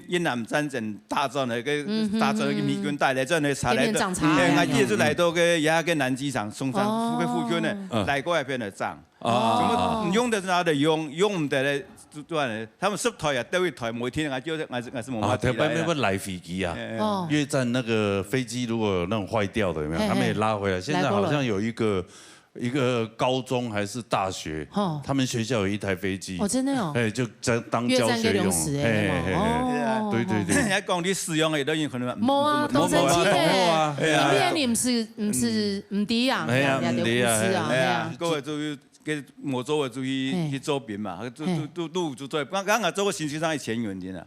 越南戰爭打仗的，個打仗個美軍帶來，這樣茶來到，我記得就來到個也個南機場松山附近呢，來過一片的。涨哦，用的是拿的用唔得嘞，他们10台啊，都一台，每天我就是冇问题。台北那个来飞机啊，越战那个飞机如果有那种坏掉的，有没有？他们也拉回来。现在好像有一个高中还是大学，他们学校有一台飞机。哦，真的哦。哎，就当教学用。对。人家讲你使用的都有可能。冇啊，都生气嘅。因为你唔低啊，唔低啊。各位注意，给莫做注意去周边嘛，都做。刚刚做个新区上1000元的啦。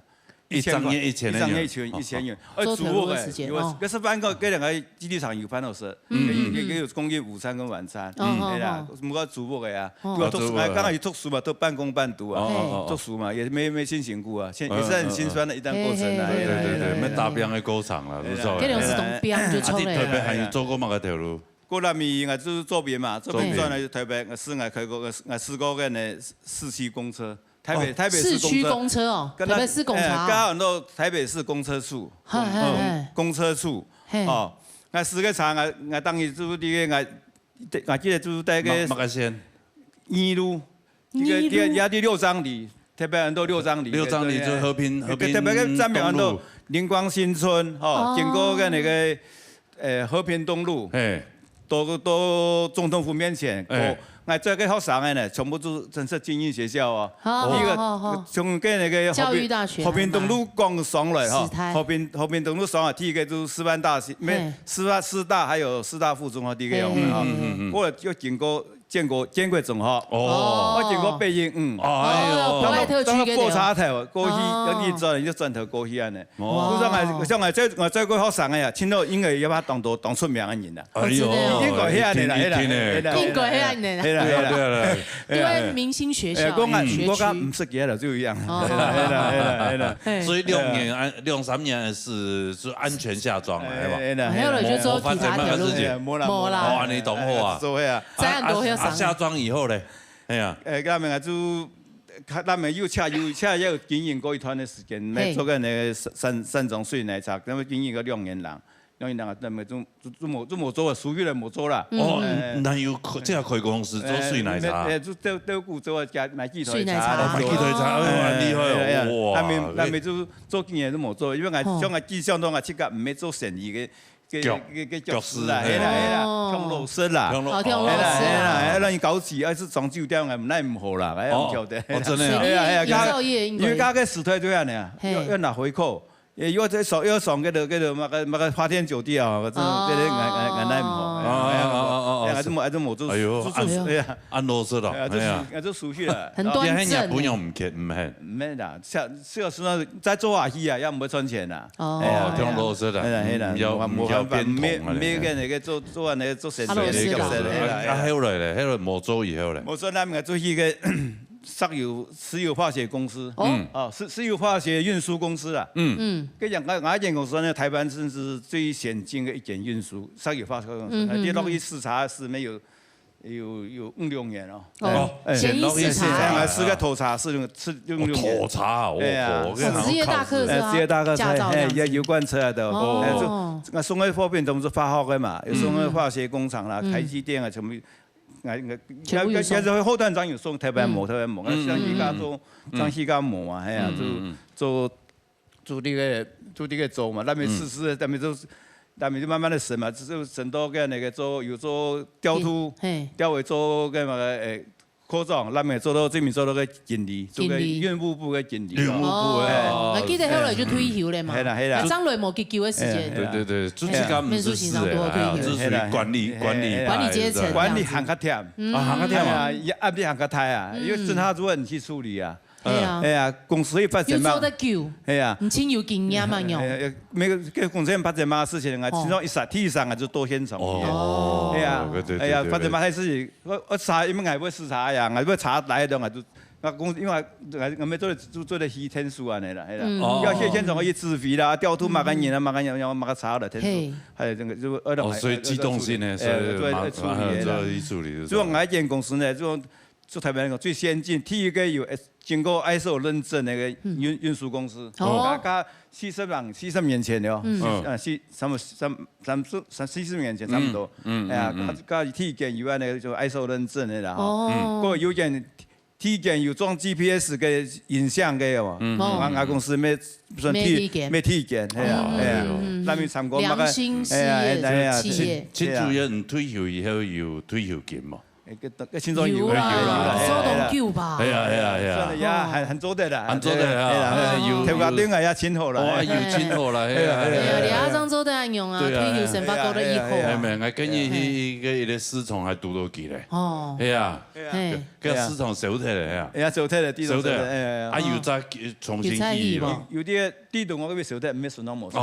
一张一千元，做投入的时间。可是办个这两个基地厂有办公室，也有供应午餐跟晚餐，对啦，唔个主播个呀，刚刚有读书嘛，都半工半读啊，读书嘛，也没辛辛苦啊，也是很心酸的一段过程啊。对，没打边的工厂啦，不错。这种是同边就出来。特别还有做过乜个条路？过那面我就是左边嘛，左边转来台北，我开过4个个呢4期公车。台北市区公车哦，台北市公车，刚好到台北市公车处，公车处哦，我4个厂我当时住啲个我记得住在个一路，一个也啲6张里，台北很多6张里，6张里就和平台北个站名很多灵光新村哦，经过个那个和平东路，到总统府面前。我这个学生的呢，全部都真是精英学校啊。第一个从跟那个教育大学和平东路刚上来哈，和平东路上啊，第一个就是师范大学，师大还有师大附中啊，第一个用的啊。我又经过建国中学，我经过北营，当个过岔头过去，有你转你就转头过去安尼。像我这个学生的呀，听到应该要把当出名的人啦。哎呦，应该遐尼啦，应该遐尼啦。对，因为明星学校，我讲唔识嘅了就一样。所以2、3年是安全下装了，系嘛？还有了就做其他条路，冇啦，安尼懂好啊。做啊，下装以后咧，哎呀，他们就他们又也有经营过一段的时间，做个那个山中水奶茶，他们经营个2年lang。因为那个没做做属于人没做啦。哦，那有这样开公司做水奶茶。都顾做家买鸡腿茶。买鸡腿茶，很厉害哇！他们就做经验都没做，因为像我记相当我唔没做生意嘅。教师啦，系啦，跳老师啦，跳老师，咱搞事，还是装酒店，唔奈唔好啦，唔晓得。真的，因为家个时代这样呢，要拿回扣。要上嗰度乜個花天酒地啊，嗰啲眼奶唔好，還是冇做，按螺絲咯，係做熟悉啦，很端正。日本用唔缺唔係，唔係啦，小時候在做下戲啊，又唔會賺錢啦，聽螺絲啦，唔要變通啊，唔嘅那個做那個做生意嘅，後來咧，後來冇做以後咧，冇做，咱們做一個。石油化學公司，石油化學運輸公司啊，跟講間公司呢，台灣甚至最先進嘅一間運輸石油化學公司，跌落去視察是沒有5-6年哦。先落去視察，是個土茶，是用土茶，職業大客車，職業大客車，油罐車的，我送去貨品都是發好嘅嘛，有送去化學工廠啦、台積電啊，全部。也是后段长有送特别模，像依家做张西家模啊，系啊，做这个做嘛，那边试，那边就慢慢的审嘛，就审到个那个做有做雕图，雕为做个嘛个科长，那边做到这边做到个经理，做个院务部个经理。院务部我记得后来就退休了嘛。系啦。张雷冇结球的时间。对，主持人不是是的，这属于管理阶层。管理行较忝，行较忝啊，压力行较大啊，因为侦查主任去处理啊。哎呀，公司一发展嘛，有做得久，哎呀，唔清有经验嘛用。每个公司发展嘛事情啊，其中体上啊就多现场。哦，哎呀，发展嘛还是我查，因为我要视察呀，我要查来的啊就。公司因为我们做的西天数啊，那啦，要先从可以自费啦，调度嘛个人啊，嘛个查了天数，还有这个就所以机动性呢，所以处理。就我一间公司呢，就台湾那个最先进，第一个有经过 ISO 认证那个运输公司，大概40年前了，40年前差不多，哎呀，加第一件有那个就 ISO 认证的啦，个有件。体检有装 GPS 嘅影像嘅嘛，我公司咩算体检，係啊，那邊參過良心事業企業。陳主任退休以後有退休金嘛？有啦，收到夠吧？係啊，很做得啦，很做得啊，條價端係也清好啦，哇，要清好啦，係啊，你阿張做得安用啊，退休生發過得以後，係咪？我跟伊個司長還讀到幾咧？哦，係啊，個司長收得咧啊，係啊，收得咧，收得，啊又再重新起咯，有啲地洞我嗰邊收得，咩順當冇收，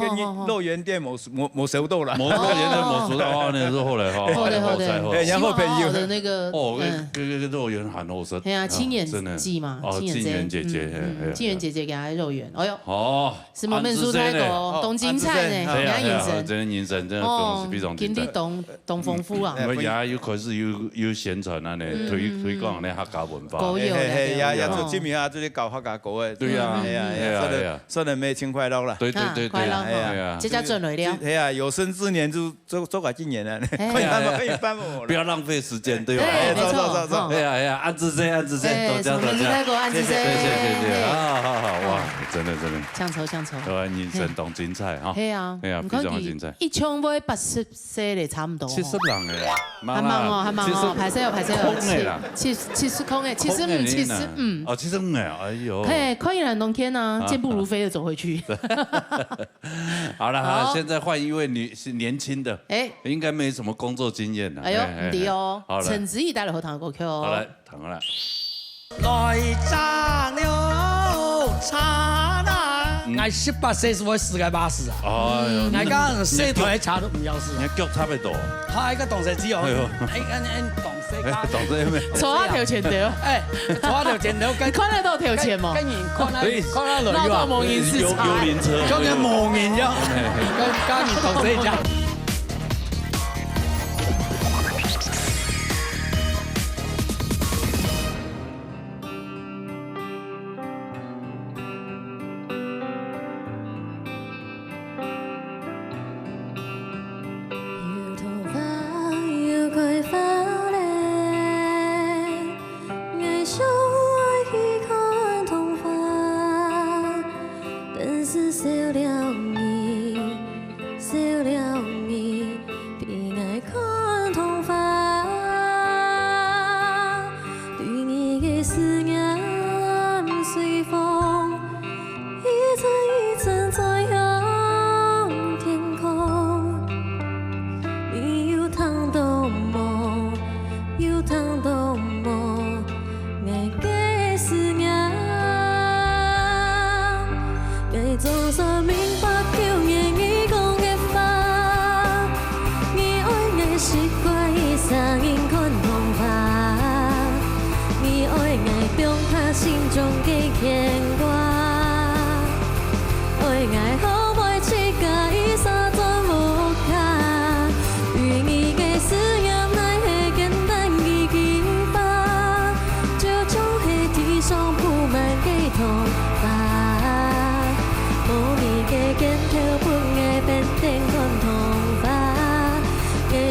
跟樂園店冇收到啦，樂園店冇收到，哦，那是後來哈，後來，然後好的那個哦，個肉圓很好食。係啊，清遠記嘛，清遠姐姐，清遠姐姐給他肉圓，哎呦，哦，什麼燜酥泰國、東京菜呢，人家眼神，真眼神，真係非常精彩。經濟東豐富啊，我也有開始有宣傳啊，呢推廣呢客家文化。狗有咧，也做知名啊，這裡搞客家歌誒。對啊，係啊，新年新快樂啦。對，快樂，係啊，這家賺來了。係啊，有生之年就做個紀念啦，可以辦我。不要浪費時間，對吧？走，哎呀，安之森，多謝，謝，好，哇，真的，搶籌，人生當精彩哈，係啊，非常精彩。一槍會80歲咧，差唔多。70人嘅，還忙哦，排泄哦，70空誒，75，哦，75誒，哎呦，可以兩冬天呢，健步如飛的走回去。好了，現在換一位年輕的，應該沒什麼工作經驗啦。哎呦，唔對哦，陳子怡帶來好聽嘅歌曲哦。好來，彈過來。來炸了茶啦！我18歲時我世界巴士啊！我講社團茶都唔有事。你腳差唔多。係個當時只有，當時咩？坐下條錢條，坐下條錢條，你看得到條錢嗎？跟人看下女啊，鬧到夢魘市場，幽靈車，講緊夢魘啫，跟人當時講。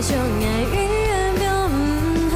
相愛永遠變唔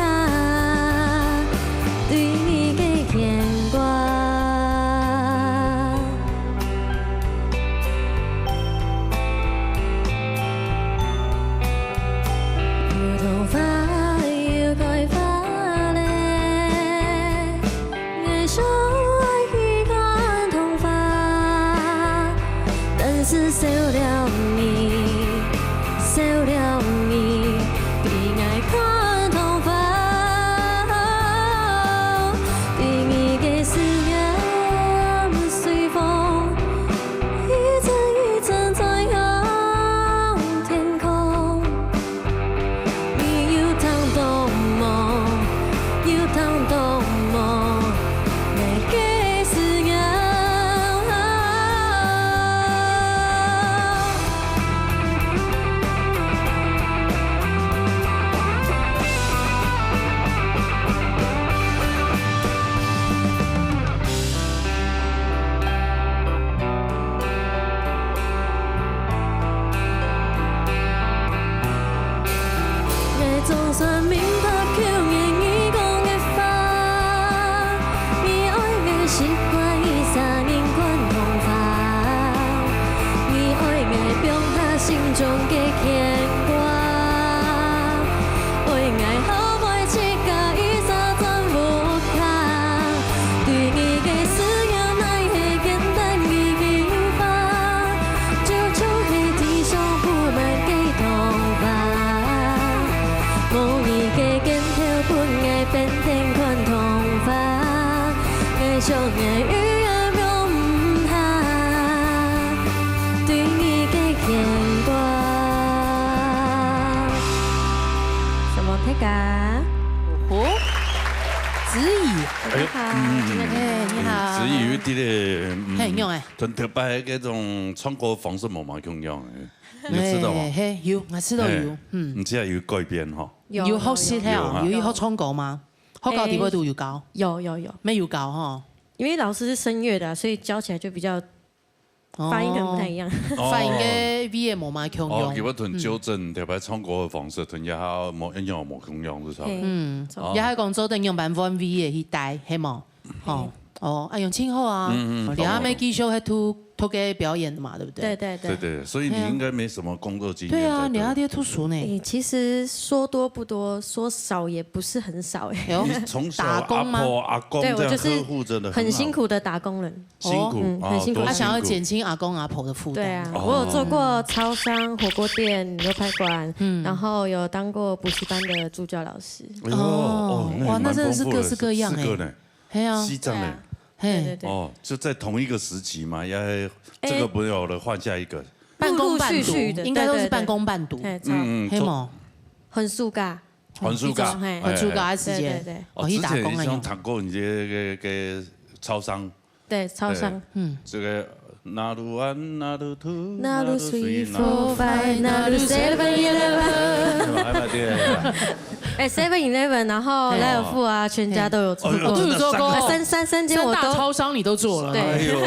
总算明白口的伊讲的话，伊爱的习惯伊三年款方法，伊爱的放下心中的牵挂，为爱好歹七甲伊三全无卡，对你的思念乃会简单易发，就像黑地上铺满的头发，无意的剑条本爱变天款头发，爱上的语言用唔下，对你的牵挂。什么太嘎？哦，子怡，你好，哎，你好，子怡有啲很用哎，很特别嗰種創國方式冇嘛咁樣嘅，你知道嗎？嘿，有，我知道有，唔知係有改變嗬？有學識係有有學創稿嗎？學稿點會都有教？有，沒有教哈？因为老师是声乐的，所以教起来就比较发音可能不太一样。發音嘅 V 冇嘛強哦，叫用，我同糾正特別創國嘅方式，同一下冇一樣冇咁樣，是啥？也係講做等用版 V 嘅去帶，係冇？哦，用清後啊，你阿妹繼續係拖給表演的嘛，對不對？對，所以你應該沒什麼工作經驗。對啊，你阿爹讀書呢？其實說多不多，說少也不是很少哎。你從小打工嗎？阿婆阿公這樣呵護着的，很辛苦的打工人，辛苦，很辛苦。他想要減輕阿公阿婆的負擔。對啊，我有做過超商、火鍋店、牛排館，然後有當過補習班的助教老師。哦，哇，那真的是各式各樣哎。係啊，西藏的。對，哦，就在同一個時期嘛，也這個不有了，換下一個。半工半讀，應該都是半工半讀。係冇？很暑假，很暑假的時間。對。我之前好像談過你嘅超商。對，超商。這個那魯灣、那魯圖、那魯 3 4 5，那魯 7-11。7-11，然後萊爾富啊，全家都有做過，都有做過。三間我都超商你都做了。哎呦，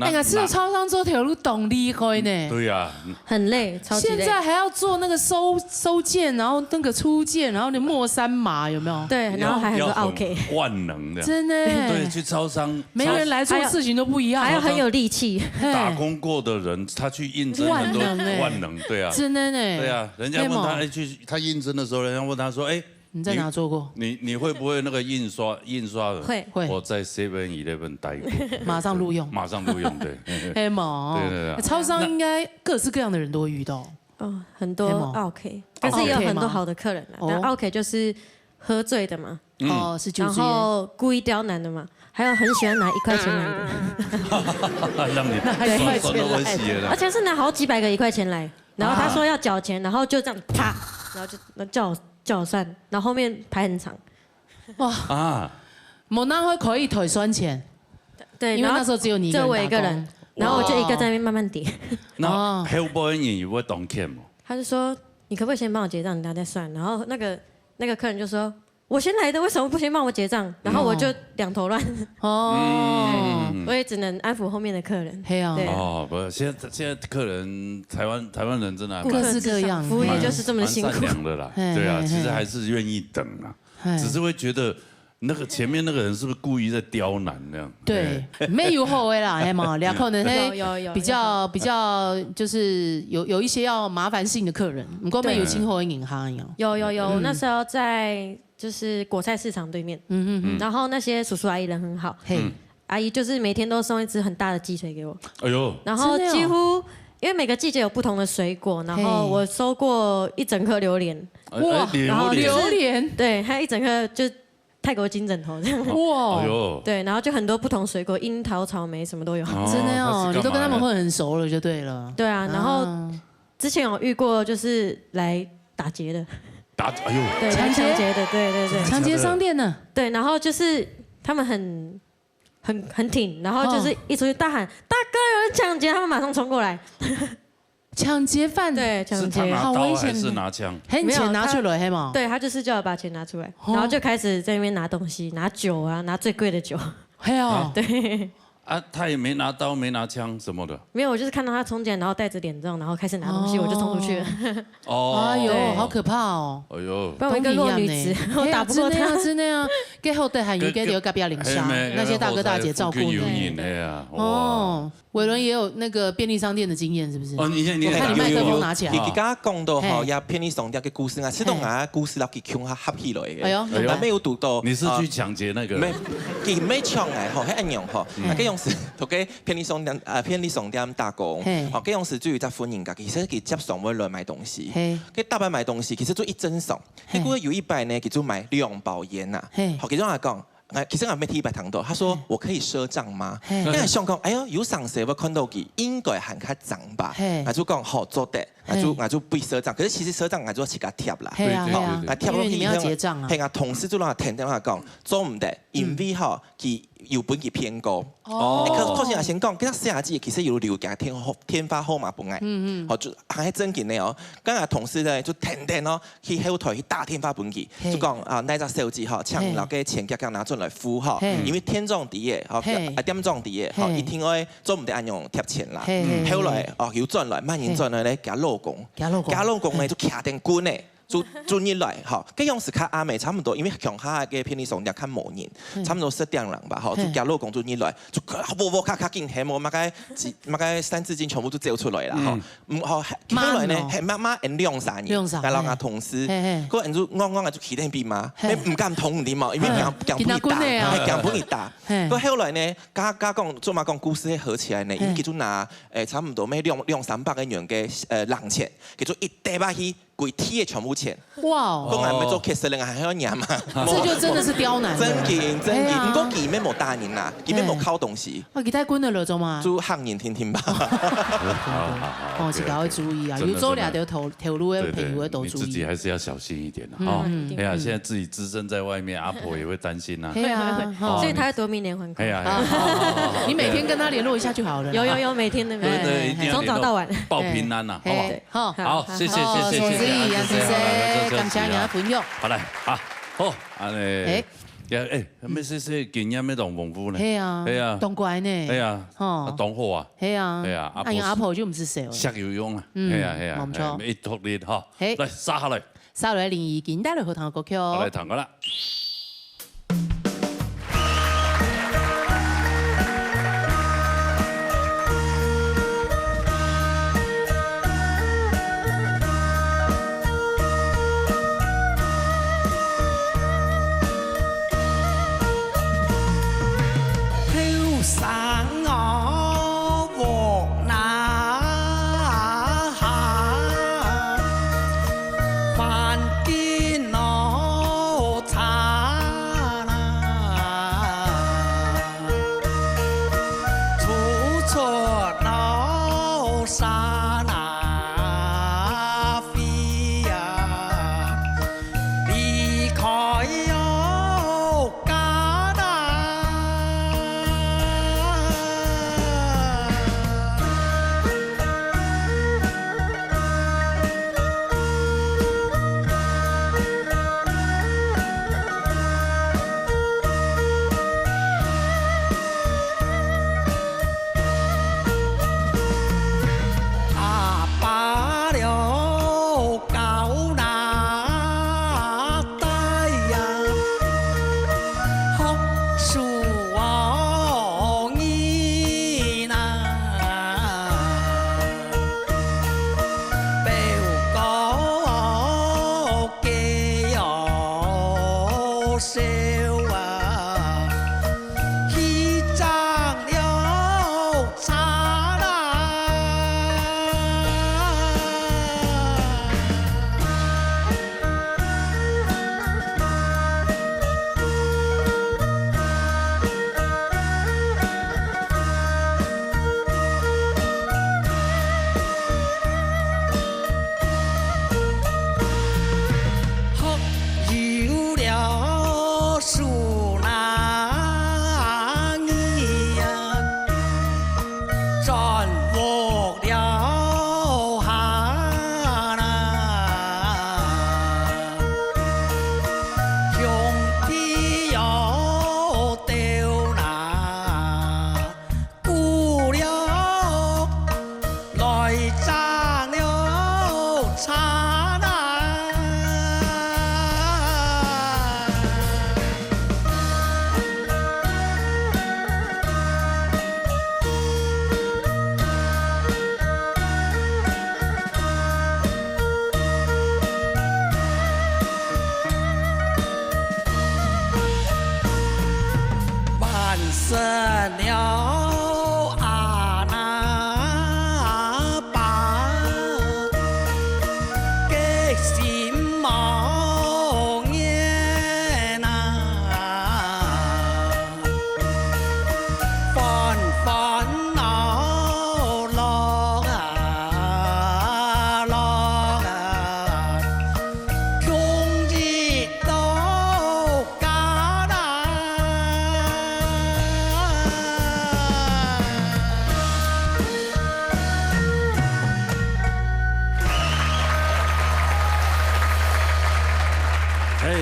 哎呀，吃了超商做條路懂厲害呢。對呀，很累，超級累。現在還要做那個收件，然後那個出件，然後你末三碼有沒有？對，然後還很多 OK。萬能的。真的。對，去超商，每個人來做事情都不一樣，還要很有力氣。打工過的人，他去應徵很多萬能，對啊。真的呢。對啊，人家問他，他應徵的時候，人家問他說，哎。你在哪做過？你會不會那個印刷的？會。我在 7-11待過。馬上錄用。馬上錄用，對。黑毛。對。超商應該各式各樣的人都會遇到。哦，很多 OK，但是也有很多好的客人啦。但 OK 就是喝醉的嘛。哦，是酒醉。然後故意刁難的嘛，還有很喜歡拿1塊錢來的。讓你賺到我血了。而且是拿好幾百個1塊錢來，然後他說要繳錢，然後就這樣啪，然後就叫我算，然後後面排很長。哇啊！冇那會可以腿酸錢。對，因為那時候只有你我一個人，然後我就一個在那邊慢慢疊。那 Hellboy 你有會當 cam 嗎？他就說：你可不可以先幫我結賬，你等下再算？然後那個客人就說：我先來的，為什麼不先幫我結賬？然後我就兩頭亂。哦，我也只能安撫後面的客人。對啊。哦，不是，現在客人台灣人真的各式各樣，服務業就是這麼辛苦。蠻善良的啦，對啊，其實還是願意等啊，只是會覺得那個前面那個人是不是故意在刁難那樣？對，沒有後悔啦，係嘛，兩可能係比較就是有一些要麻煩性的客人，不過沒有親後銀行有，那時候在就是果菜市場對面，然後那些叔叔阿姨人很好，阿姨就是每天都送一隻很大的雞腿給我，哎呦，然後幾乎因為每個季節有不同的水果，然後我收過一整顆榴蓮，哇，然後榴蓮，對，還有一整顆就泰國金枕頭這樣，哇，對，然後就很多不同水果，櫻桃、草莓什麼都有，真的哦，你都跟他們混很熟了就對了，對啊，然後之前有遇過就是來打劫的。哎呦，對，搶劫的，對，搶劫商店呢？對，然後就是他們很挺，然後就是一出去大喊大哥有人搶劫，他們馬上衝過來，搶劫犯，對，搶劫，好危險，還是拿槍？沒有拿出來，黑嗎？對，他就是叫我把錢拿出來，然後就開始在那邊拿東西，拿酒啊，拿最貴的酒，嘿哦，對。啊，他也没拿刀，没拿枪什么的。没有，我就是看到他冲进来，然后带着脸罩，然后开始拿东西，我就冲出去了。哦，哎呦，好可怕哦！哎呦，不然我一个弱女子，我打不过他。真的啊，给后代还有给留隔壁领杀，那些大哥大姐照顾你。哦，伟伦也有那个便利商店的经验，是不是？哦，你看你麦克风拿起来。佢剛講到吼，也便利商店嘅故事啊，這種啊故事啦，佢強下合起來嘅。哎呦，沒有讀到。你是去搶劫那個？沒，佢唔係搶嘅，吼，係一樣吼。啊，嗰樣時同佢便利商店打工，哦，嗰樣時最在歡迎㗎，其實佢接送我來買東西。佢大班買東西，其實做一整送。結果有一擺呢，佢就買2包煙啊。好，其中嚟講。其實我沒提白糖豆，他說我可以賒賬嗎？因為想講，哎呦，有上司我看到佢應該還較漲吧，我就講好做得，我就不賒賬。可是其實賒賬我就去給他貼啦，因為你們要結賬啊。係啊，同事就讓他聽電話講做唔得，因為吼佢有本佢偏高。哦。可是我先講，其實寫字其實有留嘅天花號碼本嚟，好就係真嘅呢哦。剛才同事咧就天咯，去後台去打天花本佢，就講啊，那隻手機吼，搶留嘅錢夾拿出來付吼，因為天撞地嘅，吼點撞地嘅，吼一天我做唔得按用貼錢啦。後來哦要轉來，慢人轉來咧，加老公咧就徛定官咧。就轉入來，哈，嗰樣時較啱嘅，差唔多，因為鄉下嘅便利商店較冇人，差唔多10點人吧，哈，就加老公轉入來，就咔緊係冇，乜個三字經全部都走出來啦，哈，後來呢係媽2-3人，係老亞同事，嗰人就啱就起定邊嘛，唔敢捅啲嘛，因為驚本嚟打，嗰後來呢，加講做乜講故事合起來呢，因為佢就拿差唔多咩200-300個人嘅人錢，佢就一大把去。鬼貼全部錢，哇！當然唔係做劇實令係香人嘛，這就真的是刁難。真嘅，唔過佢咩冇打人啦，佢咩冇靠東西。啊，佢太滾了咗嘛？就嚇人聽吧。哦，自己要注意啊，有做倆條頭路嘅朋友都注意。你自己還是要小心一點啊！哦，哎呀，現在自己只身在外面，阿婆也會擔心啊。對啊，所以他要奪命連環 call。哎呀，你每天跟他聯絡一下就好了。有，每天的，從早到晚，報平安啦，好不好？好，謝謝。楊先生，感謝楊朋友。好嚟，好，安尼。咩些經驗咩當豐富呢？係啊，當乖呢。係啊，當好啊。係啊，阿婆就唔是少。識有用啊。係啊，冇錯。一托列嚇，嚟殺下嚟。殺落嚟連意見帶嚟好聽嘅歌曲。我嚟彈個啦。饭见我茶。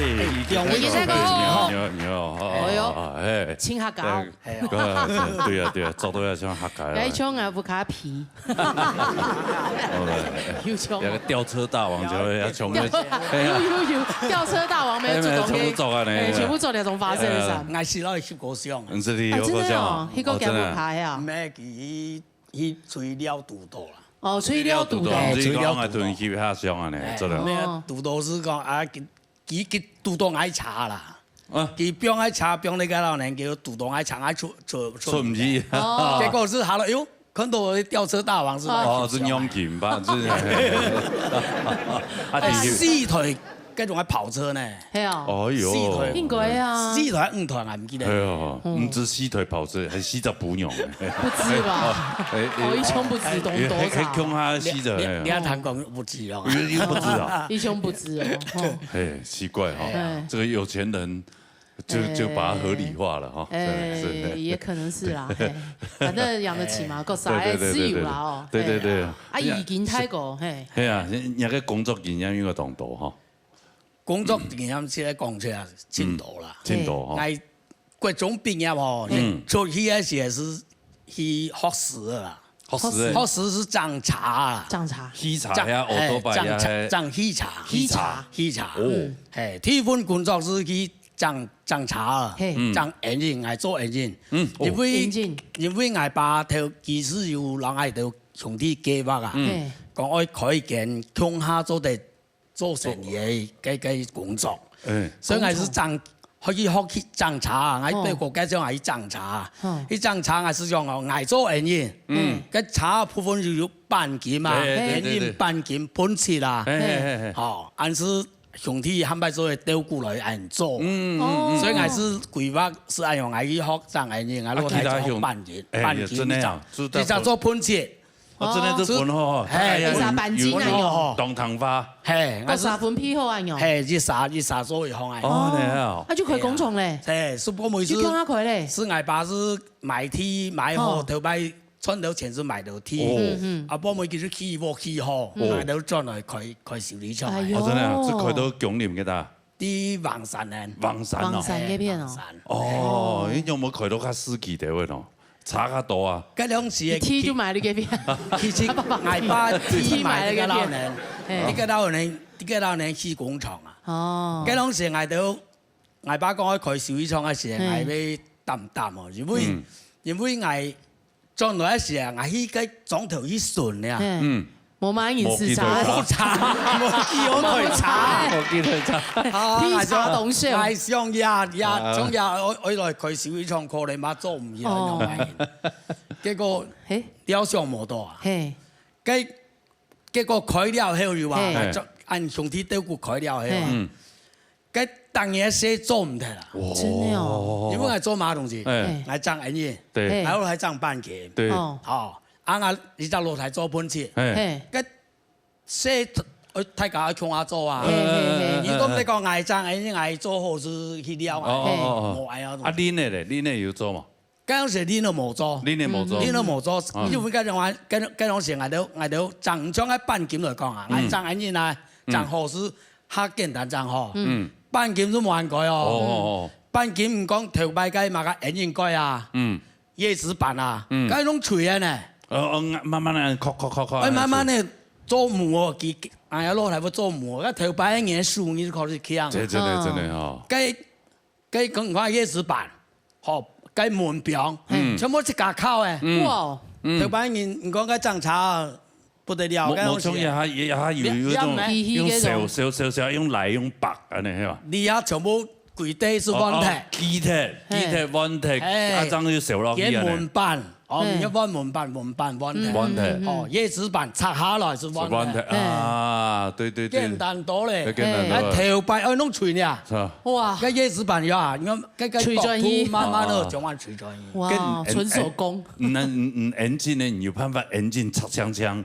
你在讲牛，哎呦，青虾膏，对啊，做到要像客家。来冲啊，不卡皮。有冲。那个吊车大王就要冲。有，吊车大王没有主动全部做啊呢，全部做那种发生的啥？我是攞去翕過相。真的有過相。迄個叫不牌啊？咩？佢吹了肚肚啦。哦，吹了肚肚。吹了肚肚。翕下相啊呢，做了。咩？肚肚是講啊，佢肚肚愛茶啦。佢邊愛茶，邊那個老人叫肚肚愛茶愛出唔知。結果是下來，喲，看到我吊車大王是吧？哦，是楊琴吧？四台。嗰種係跑車呢？係啊，哦喲，應該啊，四台5台啊，唔記得。係啊，唔止四台跑車，係四隻補養。不知吧？我一窮不知懂多少。窮下四隻。你阿談講不知哦。你不知啊？一窮不知哦。哎，奇怪哈，這個有錢人就把它合理化了哈。也可能是啦，反正養得起嘛，夠啥愛自由啦哦。對。啊，已經太過嘿。係啊，人個工作經驗應該當多哈。工作經驗先嚟講出來真多啦，真多哈。我國中畢業哦，出去嗰時是去學士啦，學士是長茶啊，長茶，喜茶呀，好多白呀，長喜茶，哦，係，第一份工作是去長茶啊，長 engine， 係做 engine，因為我爸頭其實有人喺度兄弟計劃啊，講我開間鄉下做生意嘅工作，所以我是可以學去長茶，我對國家上係長茶，去長茶我是講我做生意，個茶部分就有半斤嘛，生意半斤半切啦，好，但是兄弟喊白做調過來按做，所以我是規劃是按用我去學長生意，我攞嚟做半斤長，其實做半切。我真係都分好，係二十半斤啊用，當糖花，係，我三分批好啊用，係二十所以好啊。哦，係啊，啊就開工廠咧，係，是不每次，就看下開咧，是我爸是買地買好，頭擺賺到錢是買到地，啊不每就是起好，買到轉來開修理廠。我真係，是開到強廉嘅噠。啲黃山咧，黃山嗰邊哦。哦，你有冇開到較司機地位咯？差較多啊！嗰兩時，T 就買咗嗰邊，其實我爸 T 買咗個老人，呢個老人起工廠啊。哦。嗰兩時我爸講開修理廠嘅時候，我要淡哦，因為我將來一時我去個莊頭去順咧。冇買件事茶，冇見我台茶，冇見台茶。披茶董事，係上日我來佢小會廠過嚟嘛做唔起來，結果雕像冇多啊。結果開了後就話，按兄弟都顧開了後，佢當年寫做唔得啦。真的哦，因為我做乜東西，我裝銀紙，然後係裝半件，好。我你就落台做半次，個寫我睇下窮下做啊。如果你講捱爭，捱做好是去了啊。冇捱啊。啊，你呢？你呢有做嘛？嗰陣時你都冇做，你冇做，因為嗰陣時我都爭將喺半件來講啊，捱爭銀啊，爭好是較簡單爭好，半件都冇人改哦。半件唔講頭擺雞嘛個銀改啊，椰子板啊，嗰種脆啊呢。慢慢嚟，確。慢慢嚟做模，哎呀，攞嚟要做模，個頭擺一年樹，你就開始強。真的哦。計講椰子板，好，計門標，全部是架靠誒。哇！頭擺一年，唔講個種茶不得了。冇種嘢，有嗰種用小用泥用白安尼係嘛？你啊，全部櫃底是彎鐵，機鐵，啊，爭要小落去啊。門板。哦，一彎門板，哦，椰子板拆下來是彎的啊，對，簡單多咧，頭擺要弄脆呢，哇，個椰子板呀，你看個專業，慢慢都講完脆專業，哇，純手工，engine呢，你有辦法 engine 拆槍，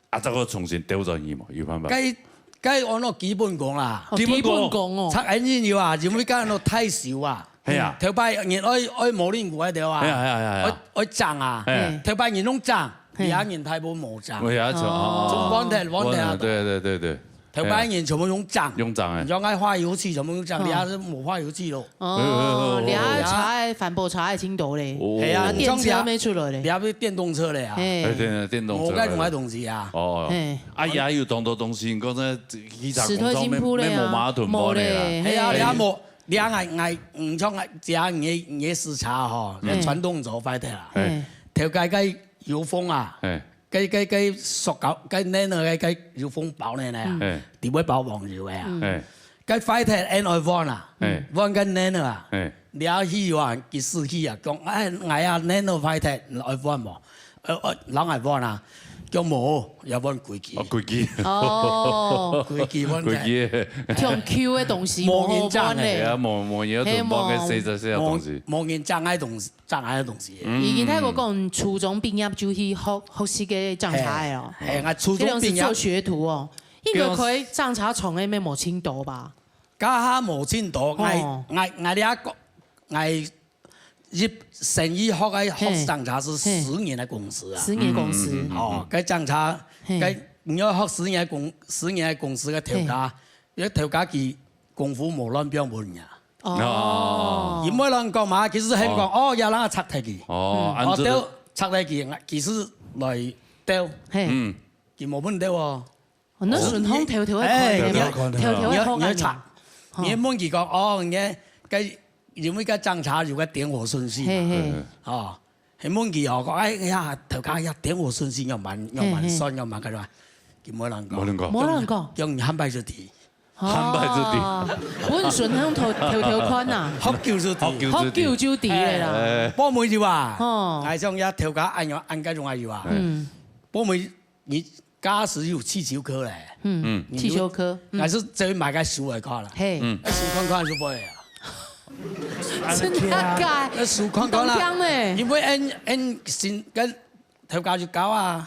啊，再個重新調轉去嘛，有辦法。該按照基本功啦，基本功哦，拆 engine 要啊，因為嗰個太少啊。係啊，頭擺人愛磨練過喺度啊，愛爭啊，頭擺人攏爭，而家人太冇磨爭，係啊，從彎鐵啊，對，头班人全部用掌，用掌诶，用爱化油器全部用掌，你还是冇化油器咯。哦，你还查反驳查爱青岛嘞，系啊，电车没出来嘞，你还不电动车嘞啊？对，电动车。我该用迄东西啊。哦，也有当多东西，讲说汽车工厂咩冇马桶冇嘞。系啊，你还冇，你还唔像只嘢视察吼，传动轴快啲啦。條街嘅油封啊，嘅塑膠嘅呢嘅油封包呢啊，點會包黃油嘅啊？嘅快鐵 N 二 one 啊，one 嘅呢啊，你要去話佢試去啊，講我啊呢快鐵二 one 冇，兩二 one 啊。叫冇，有揾攰機。哦，攰機。哦，攰機揾嘅。用 Q 嘅東西，冇人爭嘅。係啊，冇嘢都冇嘅44東西。冇人爭嘅東西。以前睇過講初中畢業就去學識嘅偵查嘅咯。係啊，初中畢業做學徒哦。應該佢偵查從嘅咩冇青島吧？家下冇青島，我哋一個我。生意學嘅學偵查是10年嘅公司啊， 10年公司。哦，佢偵查，佢你要學10年嘅公司嘅調價，一調價佢功夫冇亂標滿呀。哦。而每人講嘛，其實係講，哦，有人拆睇佢。哦。哦，丟拆睇佢，其實來丟。嗯。佢冇問丟喎。那順豐條條一拆。你問佢講，哦，佢。因為個偵查有個點火順序嘛，哦，係問佢哦，講哎呀，頭家一點火順序要慢算要慢嘅話，佢冇人講，冇人講，叫你hand敗咗啲，hand敗咗啲，本順響條款啊，學叫咗啲，學叫就啲嘅啦，波妹就話，係將一條家按緊仲係話，波妹你家時有汽修科咧，汽修科，還是最買個書嚟看啦，書看就背啊。真係㗎，那數看講啦，因為 N 先跟頭家就搞啊，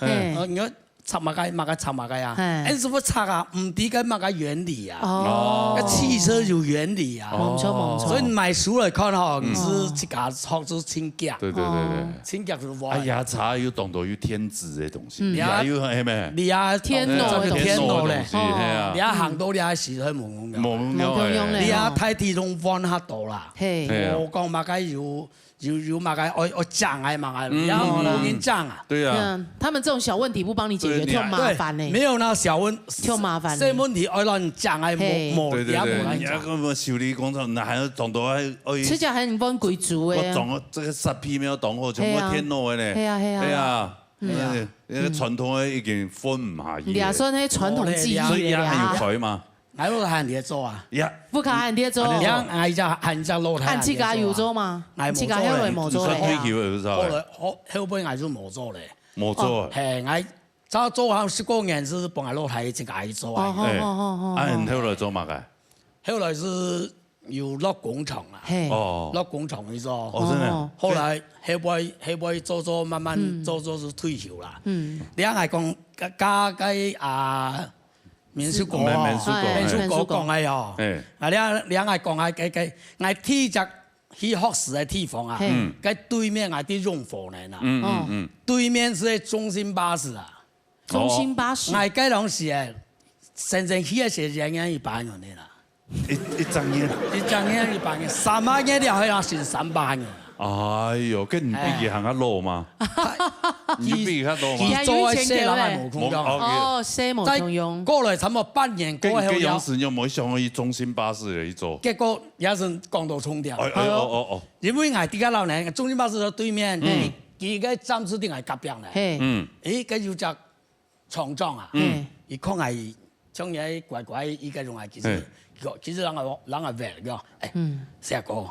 如果插埋個插埋個啊 ，N 師傅插啊，唔知個乜個原理啊，個汽車有原理啊，冇錯冇錯，所以買書嚟看嗬，唔是自家學做清潔，對，清潔就話，哎呀，茶有當到有天子嘅東西，你啊有係咩？你啊天羅咧，你啊行到你啊時去冇用嘅，你啊睇地中翻黑到啦，我講乜個有乜個我講係乜個，然後冇人講啊，對啊，他們這種小問題不幫你解決，挺麻煩呢。沒有那小問，挺麻煩。這問題愛亂講係冇，對，你啊個修理工廠，那還要撞到係，車架係分貴族嘅，我撞到這個10批沒有動好，全部天路嘅咧，係啊，呢個傳統嘅已經分唔下去。你啊，說那傳統技藝，所以還有佢嘛？喺度係人哋做啊，不靠人哋做，係就係就露台。按自家有做嘛？自家因為冇做咧。後來後邊係做冇做咧。冇做。係係，早做下10多年是幫佢露台自家做啊。按後來做乜嘅？後來是有落工廠啊。落工廠去做。哦，真係。後來後尾做慢慢做就退休啦。你係講加計啊？民宿國講嘅哦，啊你係講係嘅，係天只去學士嘅地方啊，喺對面係啲用貨人啊，對面是中心巴士啊，中心巴士，係嗰種是誒，真正去嘅時間100元嘅啦，一張嘢100元，3萬元你可以拿成300元。哎呦，跟唔比行下路嘛？你比較多嘛？佢做嘅些人係冇空用，哦，些冇空用。過來差唔多半年過後，跟有時又冇上去中心巴士嚟做。結果有時講到衝掉。哦。因為係啲家老人，中心巴士喺對面，佢嘅站處定係夾邊咧。誒，佢要隻廠長啊，佢可能係將嘢怪怪，依家仲係其實人係歪嘅，石哥。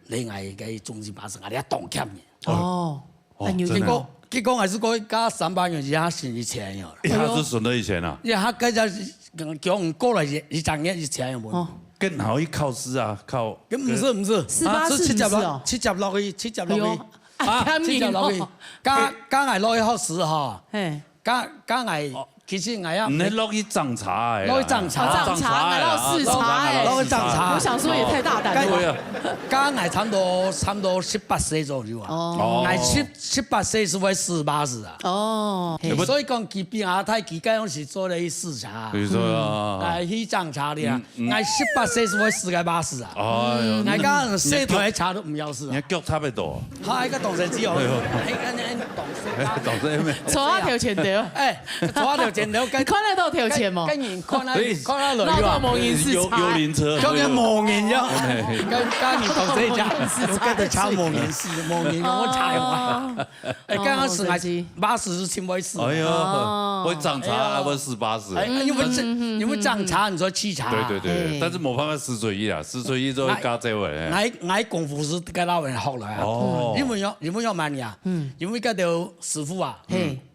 你係嘅中心巴士，我哋一當欠嘅。哦，結果係是嗰加300元，而家剩一千了。一下子存到1000啊！一下佢就叫我過來一張嘢1000有冇？更好一考試啊，考。咁唔是，7集落去，7集落去，加係落去學試嗬。加係其實我也唔係落去漲茶誒，落去漲茶，漲茶來到視察哎，落去漲茶。我想說也太大膽了。剛我差唔多18歲左右啊。哦。我18歲是為48歲啊。哦。所以講佢比亞太佢嗰陣時做了視察。對對啊。係去漲茶的啊。我18歲是為48啊。哎呦。我剛社團茶都唔要試啊。你腳差不多。嚇！一個同事只有。同事咩？坐一條前條。誒，坐一條前條。看得到條前冇？跟住看下女啊。模擬視察。幽靈車。咁樣模擬咗。跟住同事講，我跟住炒模擬試，模擬我踩我。誒，剛剛是80是前位試。哎呀，會漲茶，會48時。因為漲茶，你說沏茶。對對對，但是冇辦法1隨1啊，1隨1就會加這位。我功夫是跟老人學來啊。哦。因為要慢呀。因為嗰條師傅啊，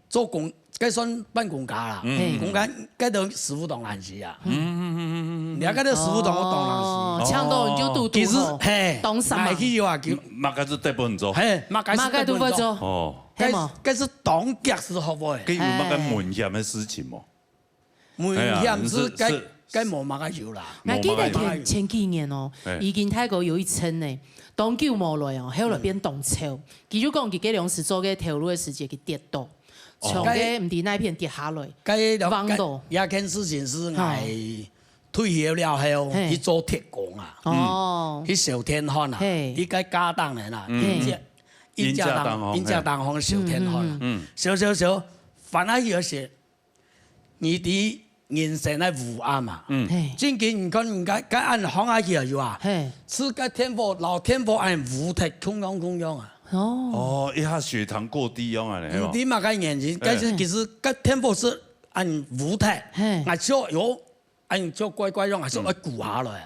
做工。該算辦公家啦，公家該到師傅當爛事啊。你睇嗰啲師傅當我當爛事。搶到你就其實嘿，當什麼？去話叫馬該是得本做。嘿，馬該都不做。哦。該是當家是好唔好？佢有馬該門險嘅事情冇？門險是該冇馬該有啦。我記得前幾年哦，已經泰國有一層呢，當久冇來哦，後來變當潮。佢就講佢嗰兩時做嘅條路嘅時間佢跌到。從嘅唔係那片跌下來，彎到。有件事情是我退休了後去做鐵工啊，去小天漢啊，去個家當人啊，印加當行小天漢，小，反而有時你啲人生係無暗嘛，最近你看人家按行下去有啊，是個天父老天父按無體空樣啊。哦，一下血糖過低樣啊！你嘛個眼睛，但是其實個天賦是按舞台，我做有按做乖樣，還是要顧下來，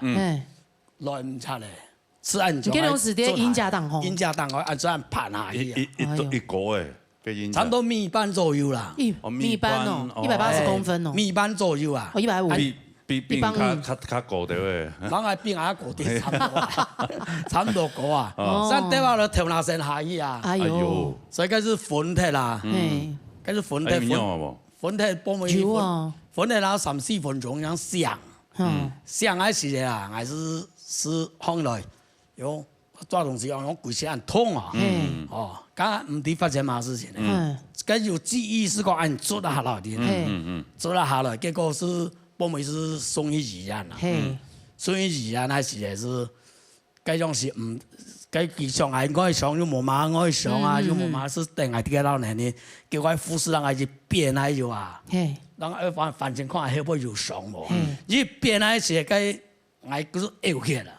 來唔出嚟，是按做。嗰種時啲印加當印加當按做按盤下去。一個誒，差唔多米班左右啦。米班哦，180公分哦。米班左右啊。150。比較高啲誒，人係比較高啲，差唔多高啊。但對話就跳那線下去啊。哎呦，所以嗰是粉體啦，嗰是粉體，粉體幫我一粉體然後3、4分鐘樣上，上嗰時啊，還是後來有抓東西用鬼線按痛啊，哦，咁唔啲發生乜事情咧，咁有記憶是講按做得下來啲，做得下來，結果是。幫我是送去醫院啦，送去醫院那時是，嗰種是唔，嗰佢上係我上，又冇馬我上啊，又冇馬是定係啲老年呢，叫佢護士讓佢去變那就啊，讓佢反正看係會有上冇，一變那時佢係就是嘔血啦，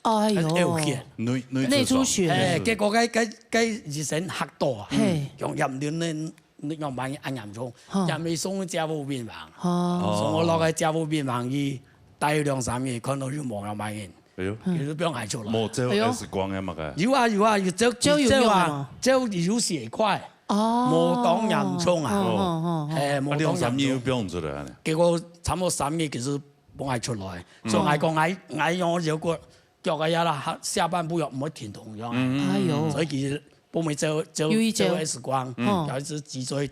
哎呦，嘔血，內出血，結果佢醫生嚇到啊，用入呢。你用萬按嚴重，又未送去家務病房，送我落去家務病房去待2-3日，看到就冇有買嘢，其實不用害出來。冇照 X 光嘅嘛嘅。有啊，照有血塊，冇當嚴重啊，冇當嚴重。不用出來。結果差唔多3日其實冇係出來，所以我講我用有個腳嘅嘢啦，下半部又唔會停痛咗，所以其實。幫我照 X 光，有隻脊椎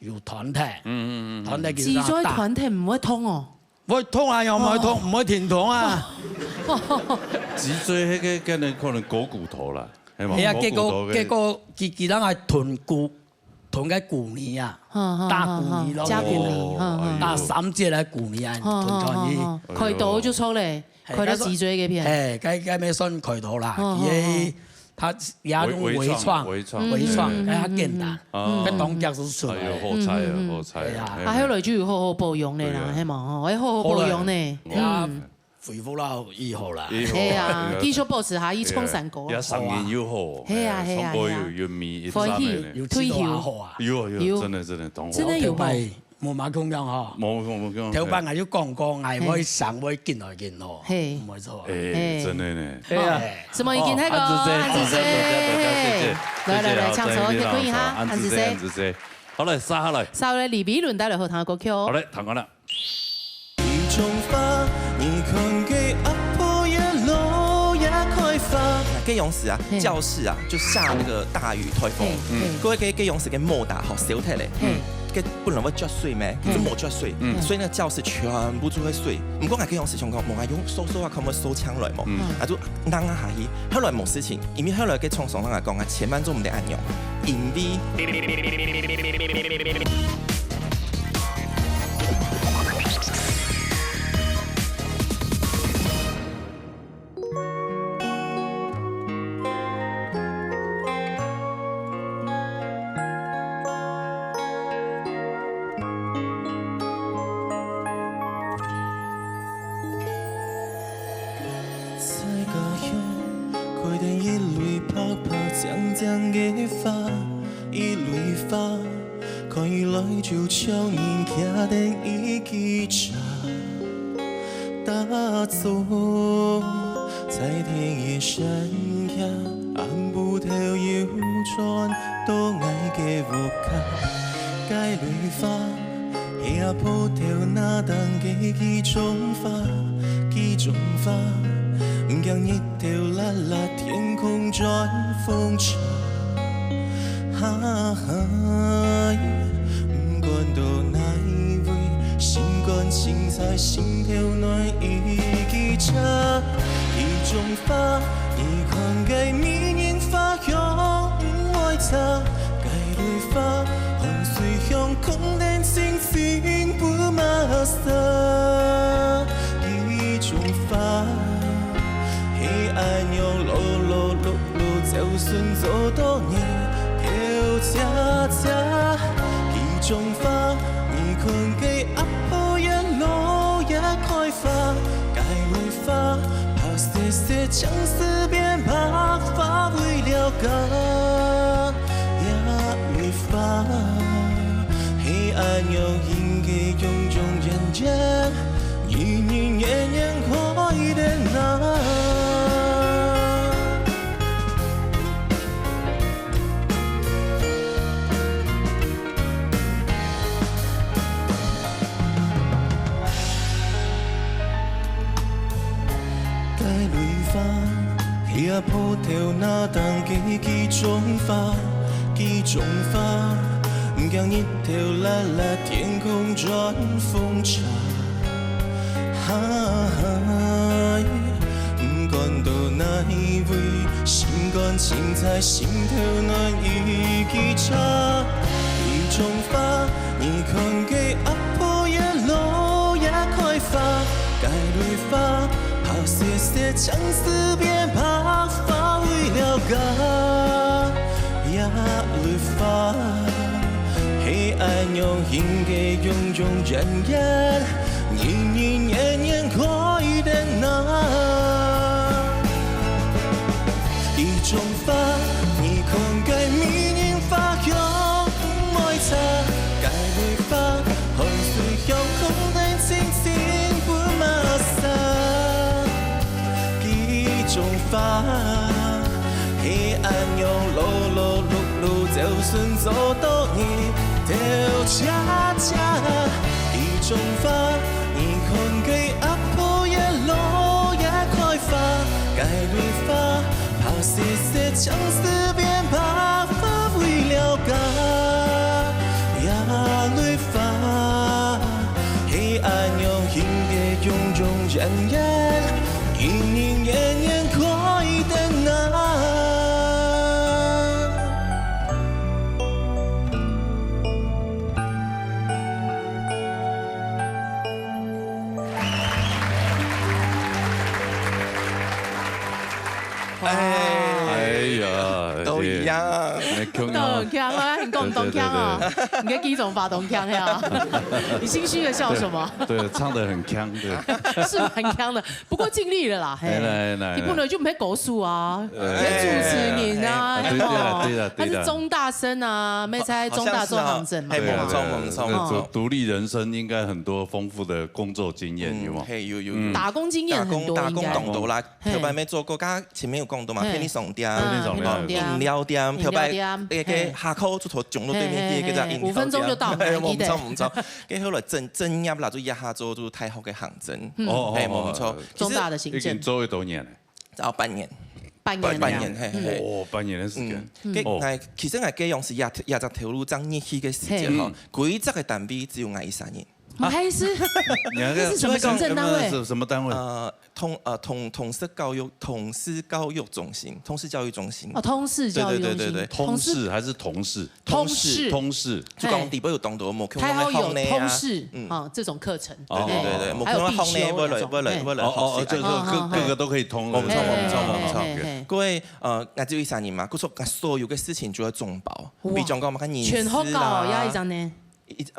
有團體，團體其實脊椎團體唔會痛哦，會痛啊，又唔會痛，唔會停痛啊。脊椎嗰個可能股骨頭啦，係嘛？係啊，結果佢當係臀嘅骨兒啊，大骨兒咯，大3節嘅骨兒啊，臀狀兒。開刀就錯咧，開到脊椎嗰邊。該咩算開刀啦？他也用微創，佢較簡單，佢當腳是出來。哎呦，好彩啊，好彩啊！啊，後來就要好好保養你啦，係嘛？我要好好保養你。恢復了以後啦。係啊，繼續保持下以衝三個。而家生意又好，係啊，又面，可以退休。有，真的，真的有冇？冇馬咁樣嗬，冇。頭班我要講嗌我上會見來見咯，唔會錯。誒，真的呢。係啊，什麼意見？泰國，安子姐，來，唱首可以哈，安子姐。好嚟，沙下嚟。沙嚟，李碧倫帶來好聽嘅歌曲。好嘞，彈講啦。基隆市啊，教室啊，就下那個大雨颱風，各位基隆市嘅莫打好少睇咧。佢本來要啜水咩，其實冇啜水，所以那個教室全部都係水。唔過係佢用時常講，冇係用收啊，佢冇收槍來冇，啊就扔啊下去，後來冇事情，因為後來佢從上嚟講啊，前班做唔得按鈕，因為。就像人徛在伊機車打坐，在天嘅山崖，按步頭搖轉，都愛嘅無卡，解雷花，下鋪頭那當嘅幾種花，幾種花，唔讓日頭辣辣天空轉風潮，哈哈。看到哪一位心甘情在心頭暖意記着一種花，你看給迷人花香愛它，該對花看水香空靈星星不馬色，一種花黑暗用路路路路就算走多年跳恰恰。一種花，你看給阿婆一路也開花，該類花，怕些些相思變白髮，為了個也類花，黑暗用陰嘅種種人人，年年年年快的那。下鋪頭那當嘅幾種花，幾種花，唔讓日頭辣辣天空轉風潮，哈哈，唔看到那一位心甘情在心頭暖意記着一種花，你看給阿婆一路也開花，該類花。怕些些相思變白髮，為了個也類花，黑暗用陰嘅種種人人，年年年年快的那一種花，你看該迷人花香愛它，該類花看水香空靈星星不馬色。一種花，黑暗用路路路路，就算走多年都恰恰。一種花，你看給阿婆一路也開花，該類花，怕些些相思變白髮，為了個也類花，黑暗用陰嘅種種人人，年年年年。都一樣，都很強啊，你講東強啊，你嘅幾種發東強呀？你心虛的笑什麼？對，唱得很強，對，是蠻強的，不過盡力了啦。你不能就唔係狗樹啊，你主持人啊，他是中大生啊，沒猜中大做行政嘛？獨立人生應該很多豐富的工作經驗，有冇？有，打工經驗很多，打工講到啦，頭擺沒做過，剛前面有講到嘛，便利商店、飲料店，頭擺嘅下口就頭總到對面嘅叫做飲料店，5分鐘就到，唔錯，跟後來正入啦，就一下做就太好嘅行政，係冇錯。中大的行政，已經做咗多年，做半年。半年，哦，半年的时间。其實我基用是廿隻條路爭熱氣嘅時間吼，規則嘅單位只有我13年。還是？這是什麼行政單位？什麼單位？通識教育中心，通識教育中心。哦，通識教育中心。對，通識還是同事？通識。就講地部有當到冇可能會有通識啊這種課程。對，冇可能會通呢，為了哦，就是各個都可以通。冇錯。各位我只有13年嘛，佢說所有嘅事情就要總包，比如講我們嘅全學教也一陣呢。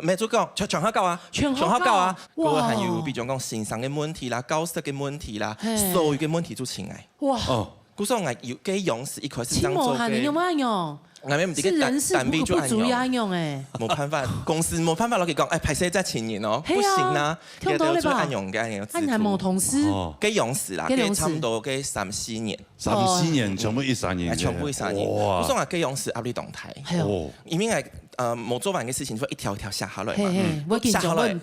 咩做講？全學教啊！全學教啊！嗰個係要，比如講線上嘅問題啦、教室嘅問題啦，所有嘅問題都請來。哇！嗰時候我要嘅用是一開始當做嘅。你有冇用？是人事不足要用誒。冇辦法，公司冇辦法攞佢講，排誰在前年哦，不行啦，聽到你吧？按用嘅按用。按係冇同事。嘅用時啦，嘅差唔多嘅3-4年。3-4年全部13年。全部13年。嗰時候我嘅用時壓力動態。哦。因為係。冇做完嘅事情，就一條條寫下來嘛。寫下來，我唔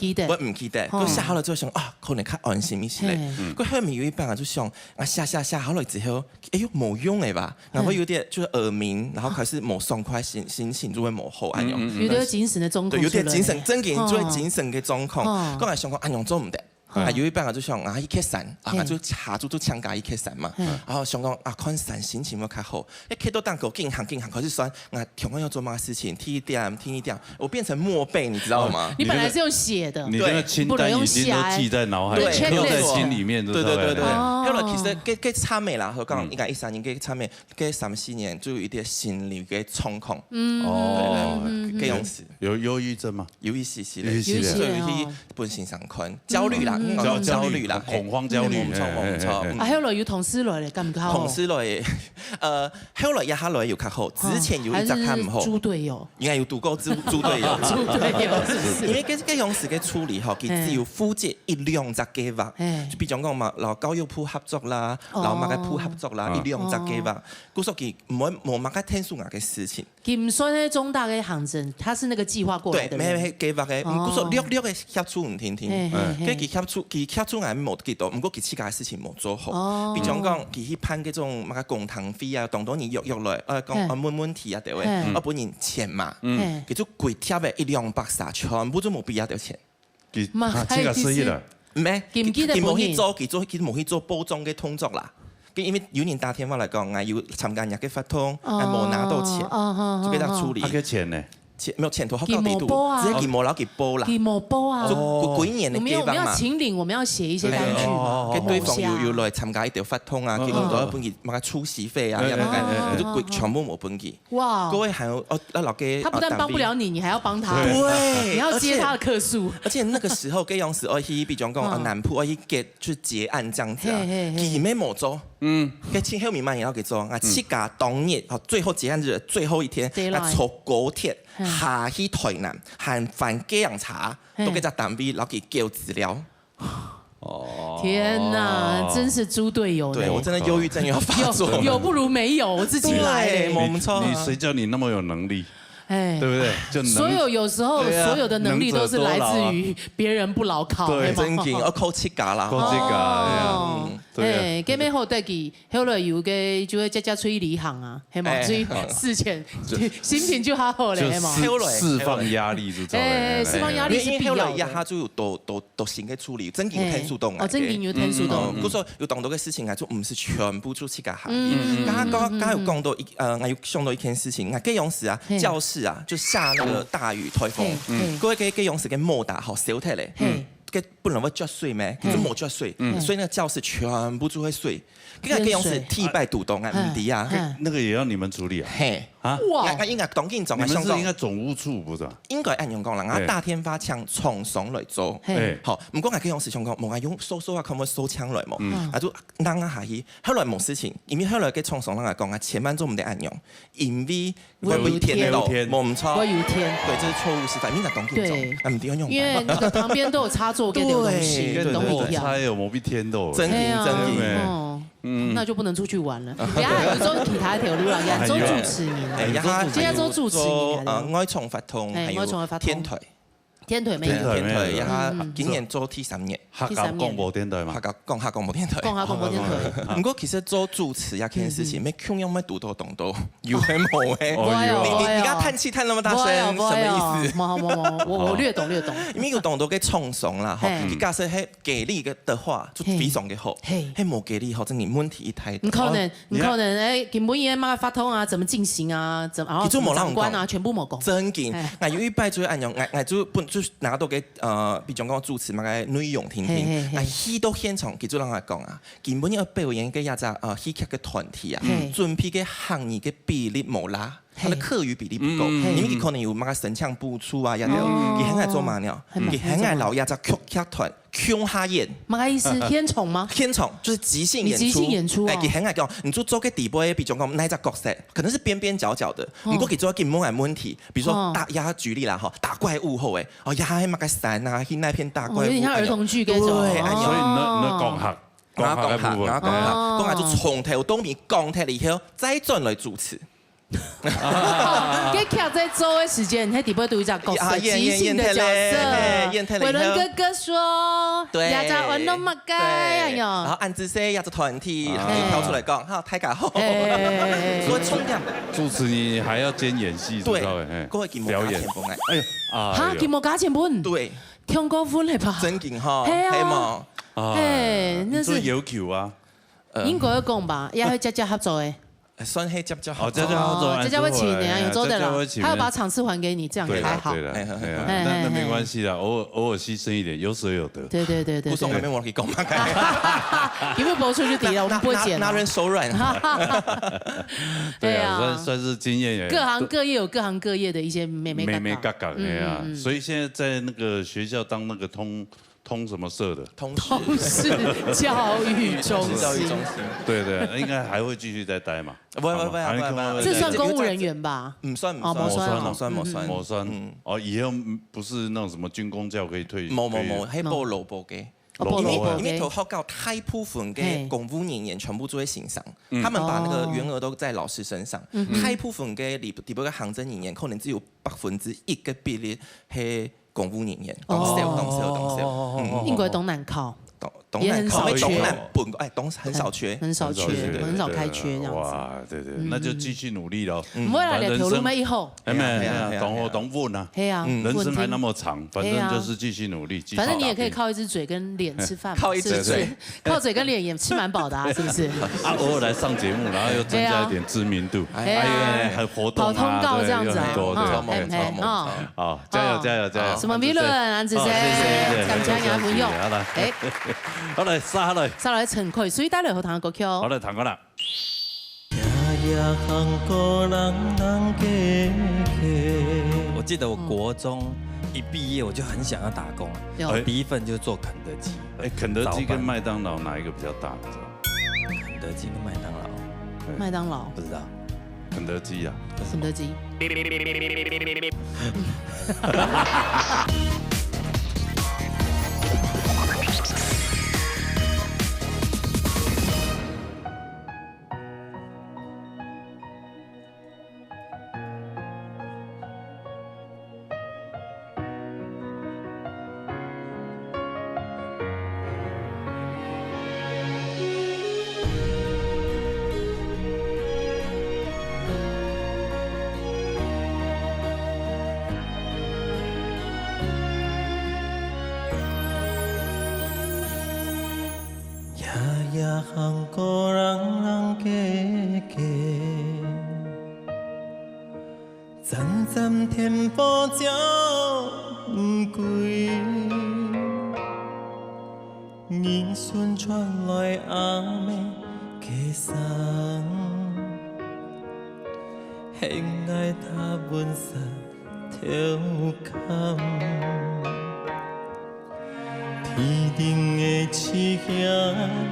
記得。佢寫下來之後想啊，可能較安心一些咧。佢後面有一半就想啊，寫下來之後，哎呦冇用嘅吧？然後有點就是耳鳴，然後開始冇爽快，心情就會冇好安樣。有點精神的狀況。對，有點精神，真嘅就係精神嘅狀況。嗰個想講安樣做唔得。有一半就想啊，一客散啊，就下注就搶價一客散嘛。然後想講啊，看散心情會較好。一客到檔口勁行，可是說啊，同樣要做乜事情，聽一點，我變成默背，你知道嗎？你本來是用寫的，你那個清單已經都記在腦海裡，都在心裡面，對。後來其實嘅差未啦，佢講應該13年嘅差未，嘅3-4年就有一點心理嘅狀況。哦，嘅樣子。有憂鬱症嗎？有一些，所以去本身上看焦慮啦。焦慮啦，恐慌焦慮，冇錯。啊，後來有同事來，敢唔好？同事來，後來一下來又較好，之前有一隻較唔好。豬隊友，應該有讀過豬隊友。豬隊友，因為嗰樣時嘅處理嗬，佢只要負責1-2隻計劃，就比如講嘛，勞教育部合作啦，勞物嘅部合作啦，1-2隻計劃，嗰時佢冇乜嘅天數額嘅事情。佢唔算係中大嘅行政，他是那個計劃過來的。對，咩計劃嘅，嗰時略嘅協助唔聽，跟佢協助係冇幾多，唔過佢自家嘅事情冇做好。比如講佢去判嗰種乜嘅公堂費啊，當你約來，講問題啊，對位，本人錢嘛，佢就貴貼嘅100-200全部都冇必要條錢。這個失憶了。咩？佢冇去做包裝嘅動作啦。因為有人打電話嚟講，我要參加人嘅發通，我冇拿到錢，就俾佢處理。幾錢呢？沒有前途，好高地度，直接給冇攞給報啦。給冇報啊！就幾年嘅計劃嘛。我們要請領，我們要寫一些單據嘛。跟對方要來參加一條發通啊，佢講到本佢乜嘅出席費啊，都全部冇本佢。哇！各位還有老嘅。他不但幫不了你，你還要幫他。對，你要接他的客訴。而且那個時候，嗰樣時我去，比如講南埔，我去結案這樣子啊，佢咩冇做。跟前後面慢要給做啊，七家當日最後結案日最後一天，坐高鐵下去台南，含飯幾樣茶，都給隻單位攞去交資料。天哪，真是豬隊友！對我真的憂鬱症要發作，有不如沒有，我自己來。冇錯，你誰叫你那麼有能力？對不對？就有時候所有的能力都是來自於別人不牢靠。對，真嘅，我靠七家啦，靠七家。誒，咁樣好得意，後來有嘅就會家出去離行啊，係嘛？所以事前心情就好咧，係嘛？釋放壓力就釋放壓力是必要。後來一下就有多新嘅處理，真嘅有天數動啊。真嘅有天數動。嗰時候有當到嘅事情啊，就唔是全部出七家行業。剛有講到我有想到一件事情，嗰樣時啊，教室啊，就下那個大雨颱風，嗰個嗰樣時嘅摩打好少睇咧。佢本來會著水咩？佢都冇著水，所以那個教室全部都會水。嗰個樣是替代獨棟啊，唔抵啊。那個也要你們處理啊？嘿，我應該當建總，你們是應該總務處不是？應該按樣講啦，我大天花牆重上來做。好，唔過我嗰樣事情講，冇係用收啊，可唔可以收牆來冇？啊就扔一下去，後來冇事情，因為後來嘅重上嚟講啊，千萬都唔得按用，因為會天到，冇唔錯。會有天，對，這是錯誤示範，應該當建總，唔抵用。因為那個旁邊都有插座給丟東西，都不一樣。才有冇必天到。真嘅。那就不能出去玩了。等下有做其他條路啦，亞洲主持人，亞洲主持人，哀從發通，還有天台。天腿没天有。腿，呀，今年做第3年。客家广播电台嘛，客家广播电台。广播电台。不过其实做主持呀，件事情，没腔样没读多懂多，有没冇诶？你刚叹气叹那么大声，什么意思？我略懂。因为有懂多嘅冲怂啦，吼，你假设系给力的话，就非常嘅好。系冇给力，吼，真係問題太大。唔可能诶，根本嘢嘛發通啊，怎麼進行啊，然後長官啊，全部冇講。真嘅，我有一擺就按樣，我就本就拿到嘅比如講主持嘛嘅內容聽，我去到現場，佢就讓我講啊，根本要表演嘅一隻戲劇嘅團體啊，準備嘅行業嘅比例冇啦。他的課餘比例不夠，因為佢可能有乜個神腔步出啊，然後佢很愛做馬鳥，佢很愛老亞隻劇團腔下演。乜個意思？天蟲嗎？天蟲就是即興演出。即興演出啊！佢很愛講，你做個底部，比如講那一隻角色，可能是邊邊角角的，不過佢做個冇問題，比如說打呀，舉例啦哈，打怪物後誒，哦呀，乜個山啊，去那片打怪物。有點像兒童劇嗰種。對，所以你講下就從頭到尾講下以後，再轉來主持。給卡在做的時間，喺底部讀一隻角色，即興的角色。偉倫哥哥說：“呀，在玩弄乜雞啊？有。”然後按姿勢，呀，這團體，然後就跳出來講，哈，太搞好。所以重點主持你還要兼演戲，對，表演。哎呦，哈，給冇加錢本？對，聽過分係吧？真勁哈，係嘛？哎，那是有球啊。應該要講吧，也係家合作誒。算係接合作，家會請你啊，有做的啦，他要把場次還給你，這樣也還好。對了，那沒關係啦，偶爾犧牲一點，有捨有得。對。不送還沒我可以講嘛？因為播出去底了，我們不會剪。拿人手軟。對啊，算是經驗。各行各業有各行各業的一些妹妹嘎嘎，所以現在在那個學校當那個通什麼社的？通識教育中心。對，應該還會繼續再待嘛？不，這算公務人員吧？唔算。哦，以後不是那種什麼軍公教可以退？冇，係報勞保嘅。因為學校太部分嘅公務人員全部做喺線上，他們把那個員額都在老師身上，太部分嘅底部嘅行政人員可能只有1%嘅比例係公務人員，講 sell，應該東南靠。也很少缺，很少缺，很少開缺這樣子。哇，對，那就繼續努力咯。唔會啦，你條路咪以後。懂運啊。係啊，人生還那麼長，反正就是繼續努力。反正你也可以靠一隻嘴跟臉吃飯，靠一隻嘴，靠嘴跟臉也吃蠻飽的啊，是不是？啊，偶爾來上節目，然後又增加一點知名度，還有活動啊，跑通告這樣子啊。好，加油！什麼評論？安子生，感謝你朋友。好嚟，沙嚟陳奎，所以帶來好聽嘅歌曲。好嚟，彈過啦。我記得我國中一畢業，我就很想要打工，第一份就是做肯德基。肯德基跟麥當勞哪一個比較大？你知道？肯德基跟麥當勞。麥當勞不知道。肯德基啊。肯德基。行過人家家，漸漸天報照不歸，耳順傳來阿妹嘅聲，輕愛他本身調侃。天頂的痴兄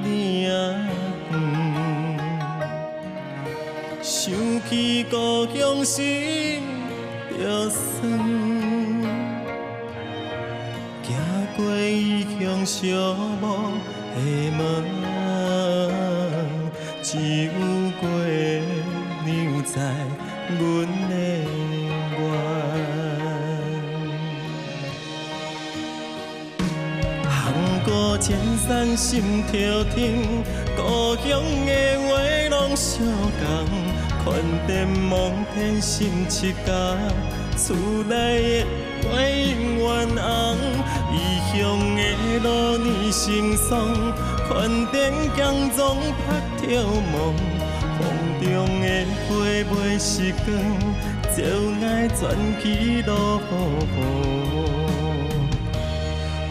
弟啊，想起故鄉心就酸，行過異鄉小無的門，只有月亮在阮的願。散心跳停，故乡的话拢相共，款电望天心切家，厝内的花永远红，异乡的路年成双，款电强壮拍跳梦，风中的花袂熄光，就爱传奇落雨。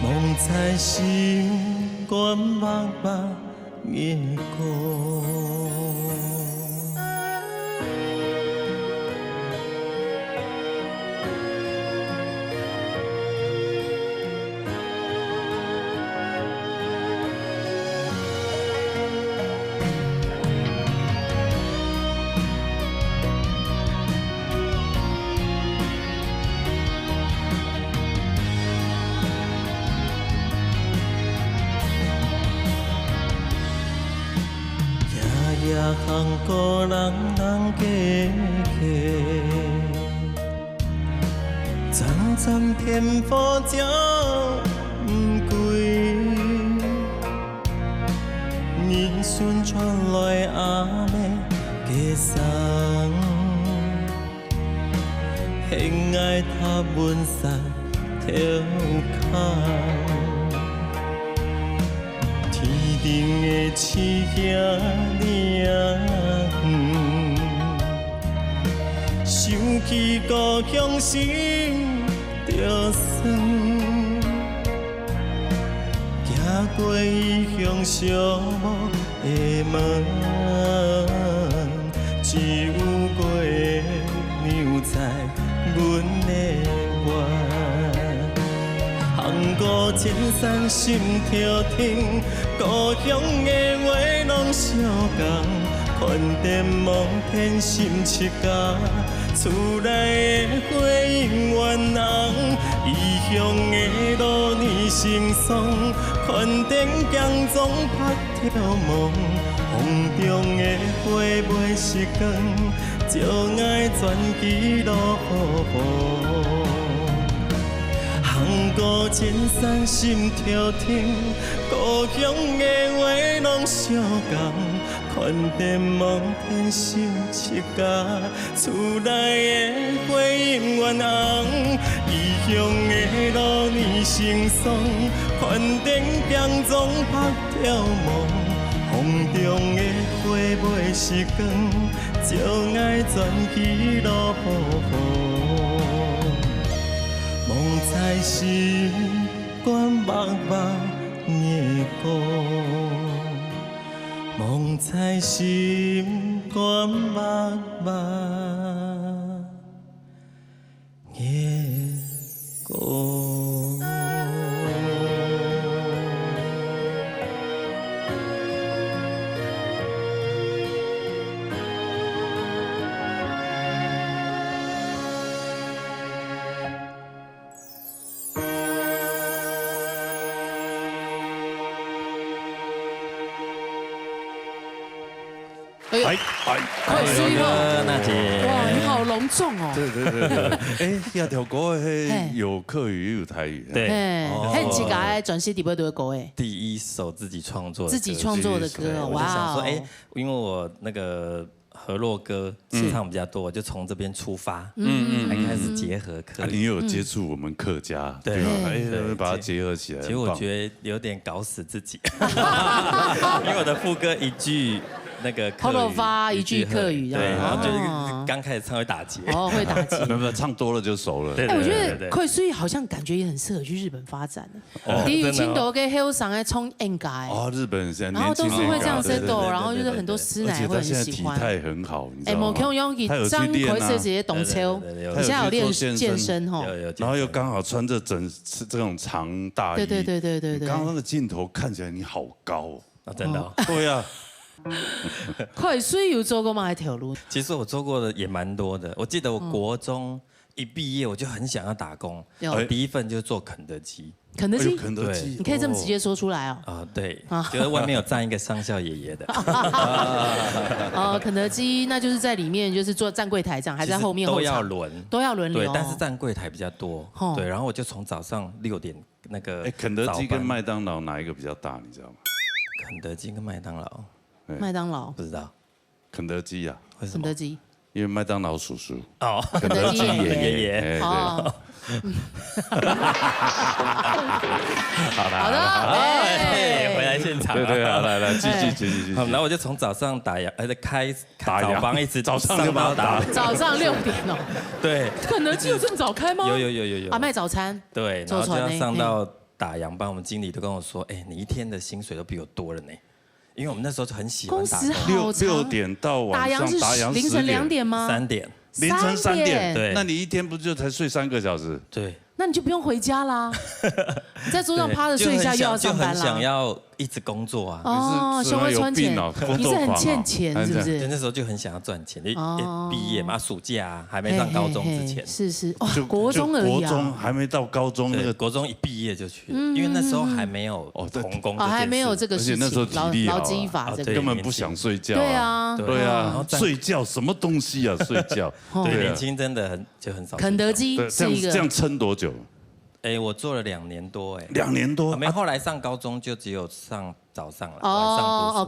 梦在心愿茫茫夜空。行故人人家家，阵阵天风照不归。儿孙传来阿妹家送，恨爱他文山跳空。天顶的星仔亮，想起故乡心着酸，行过异乡寂寞的门，只有月亮在阮的愿。行过千山心跳停，故乡的话拢相共，款电望天心切家，厝内的花永远红，异乡的路年成双，款电强壮拍跳梦，风中的花袂熄光，就爱传奇落雨。行过千山心跳停，故乡的话拢相共，款电望天心切家，厝内的花永远红，异乡的路年成双，款电强壮拍跳梦，风中的花袂熄光，就爱传奇落雨。梦在心愿茫茫夜空，梦在心愿茫茫夜空。快水哦，娜姐，哇，你好隆重哦。对，哎，亚条歌嘿有客语也有台语。对，很几个转写底部都有歌诶。第一首自己创作的歌，我就想说，哎，因为我那个河洛歌唱比较多，我就从这边出发，才开始结合客语。你有接触我们客家，对吧？哎，把它结合起来。其实我觉得有点搞死自己，因为我的副歌一句。那个头头发一句客语，对，然后就是刚开始唱会打结，哦，会打结，没有唱多了就熟了。哎，我觉得快水好像感觉也很适合去日本发展的。李宇青都跟 Hill 上来冲 N 改，哦，日本现在然后都是会这样 settle， 然后就是很多师奶会很喜欢。体态很好，你知道吗？他有张奎是直接懂秋，你现在有练健身哈，然后又刚好穿着这种长大衣，对。刚刚那个镜头看起来你好高哦，真的。对呀。快水有做过吗？还条路？其实我做过的也蛮多的。我记得我国中一毕业，我就很想要打工，第一份就是做肯德基。肯德基，你可以这么直接说出来哦。啊，对，觉得外面有站一个上校爷爷的。肯德基那就是在里面就是做站柜台这样，还在后面都要轮，都要轮流。对，但是站柜台比较多。对，然后我就从早上6点那个。肯德基跟麦当劳哪一个比较大？你知道吗？肯德基跟麦当劳。麦当劳不知道。肯德基呀。肯德基。因为麦当劳叔叔。哦。肯德基爷爷。哦。好的，回来现场。对，好来，继续。然后我就从早上开早班，一直早上就把打。早上6点哦。对。肯德基有这么早开吗？有。啊，卖早餐。对，然后就要上到打烊班，我们经理都跟我说，你一天的薪水都比我多了呢。因为我们那时候就很喜欢打工，6点到晚上打烊凌晨2点吗？3点。凌晨3点，对，那你一天不就才睡3个小时？对，那你就不用回家啦，你在桌上趴着睡一下又要上班啦。就很想要一直工作啊。哦，想要赚钱，你是很欠钱是不是？那时候就很想要赚钱，毕业嘛，暑假还没上高中之前。是，国中而已啊。国中还没到高中，那个国中一毕业就去了，因为那时候还没有童工，还没有这个事情，而且那时候体力好，劳基法这个根本不想睡觉。对啊，睡觉什么东西啊？睡觉。对，年轻真的很少。肯德基是一个这样撑多久？我做了2年多2年多，没后来上高中就只有上早上了，晚上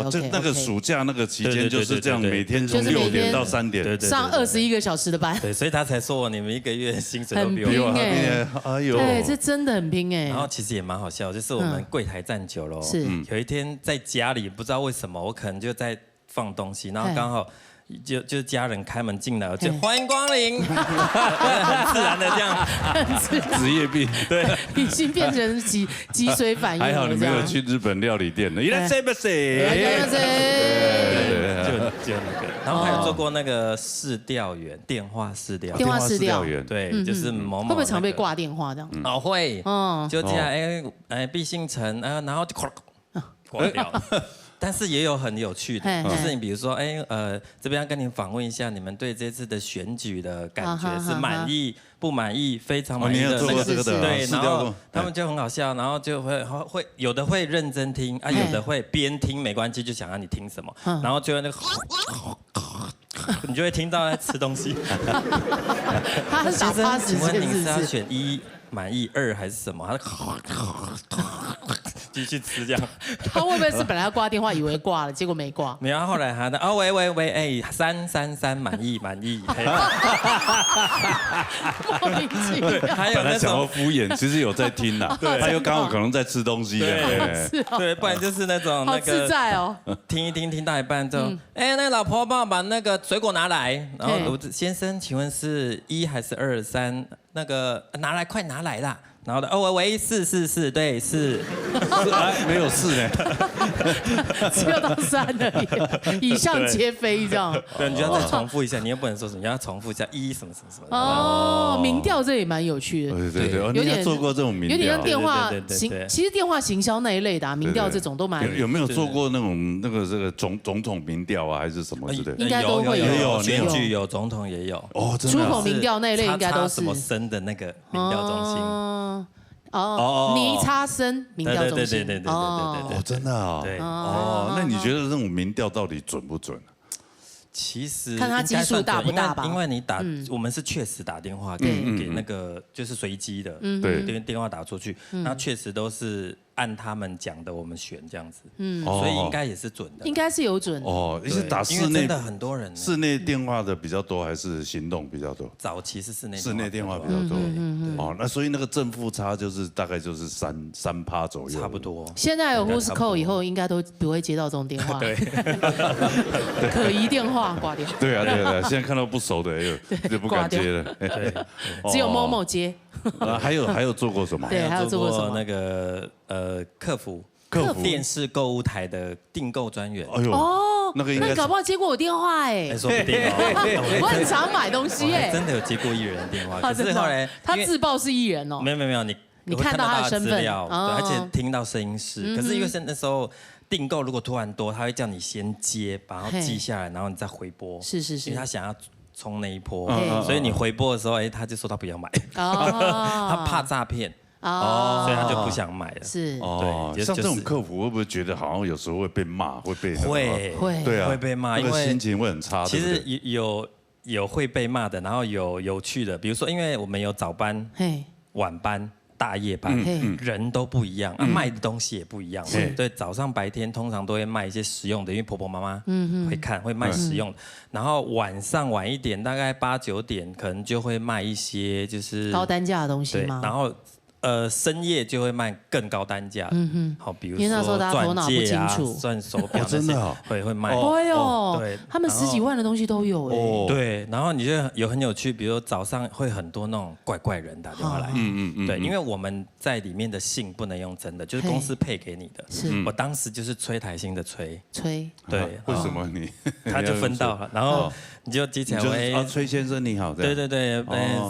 读书。就那个暑假那个期间就是这样，每天从6点到3点，上21个小时的班。对，所所以他才说你们1个月薪水都比我拼哎呦，对，这真的很拼哎。然后其实也蛮好笑，就是我们柜台站久了，是有一天在家里不知道为什么，我可能就在放东西，然后刚好。就是家人开门进来，就欢迎光临，很自然的这样，职业病，对，已经变成脊髓反应。还好你没有去日本料理店了，いらっしゃいませ，就那个，然后还有做过那个市调员，电话市调员，对，就是某某会不会常被挂电话这样？哦会，就这样，毕姓陈，然后就挂掉。但是也有很有趣的，就是你比如说，这边要跟您访问一下，你们对这次的选举的感觉是满意、不满意、非常满意的那个，对，然后他们就很好笑，然后就会有的会认真听啊，有的会边听没关系，就想让你听什么，然后就那个，你就会听到在吃东西。他是打发时间，请问你是要选1满意2还是什么？继续吃这样，他会不会是本来要挂电话，以为挂了，结果没挂？没有，后来他喂，333满意，莫名其妙。还有那种敷衍，其实有在听啦，他又刚好可能在吃东西，对，不然就是那种好自在哦，听一听听到一半就，那个老婆帮我把那个水果拿来，然后先生，请问是1还是2、3？那个拿来，快拿来啦！然后的喂4，对4，没有4呢，只有到3而已，以上皆非这样。对，你就要再重复一下，你又不能说什么，你要重复一下1什么。哦，民调这也蛮有趣的，对，有点做过这种民调，有点像电话行，其实电话行销那一类的民调这种都蛮。有没有做过那种这个总统民调啊，还是什么之类的？应该都会有，选举有，总统也有。哦，真的。出口民调那一类应该都是。什么生的那个民调中心。尼差生民调中心，对，真的啊，对，那你觉得这种民调到底准不准？其实看他基数大不大吧，因为你我们是确实打电话给那个就是随机的，对，电话打出去，那确实都是按他们讲的我们选这样子，所以应该也是准的，应该是有准哦。你是打室内，真的很多人室内电话的比较多，还是行动比较多？早期是室内电话比较多，哦，那所以那个正负差就是大概就是3%左右，差不多。现在有 Who's Call 以后，应该都不会接到这种电话，对，可疑电话挂掉。对啊，现在看到不熟的就不敢接了，对，只有某某接。还有做过什么？对，还有做过什么？那个客服电视购物台的订购专员。哎呦，那你搞不好接过我电话哎，说不定哦。我很常买东西哎，真的有接过艺人的电话，可是后来他自报是艺人哦。没有，你看到他的身份，对，而且听到声音是，可是因为那时候。订购如果突然多，他会叫你先接，然后记下来，然后你再回拨。是，因为他想要冲那一波，所以你回拨的时候，他就说他不要买，他怕诈骗，所以他就不想买了。是，对，像这种客服会不会觉得好像有时候会被骂，会对啊，会被骂，因为心情会很差。其实有会被骂的，然后有趣的，比如说因为我们有早班、晚班。大夜班，人都不一样，卖的东西也不一样。对，早上白天通常都会卖一些实用的，因为婆婆妈妈会卖实用的。然后晚上晚一点，大概8、9点，可能就会卖一些就是高单价的东西吗？然后深夜就会卖更高单价的，好，比如说钻戒啊、钻手表那些，会卖。哎呦，对，他们10几万的东西都有哎。对，然后你就有很有趣，比如说早上会很多那种怪人打电话来，对，因为我们在里面的信不能用真的，就是公司配给你的。是，我当时就是催台新的催，对，为什么你？他就分到了，然后你就接起来喂，崔先生你好，对，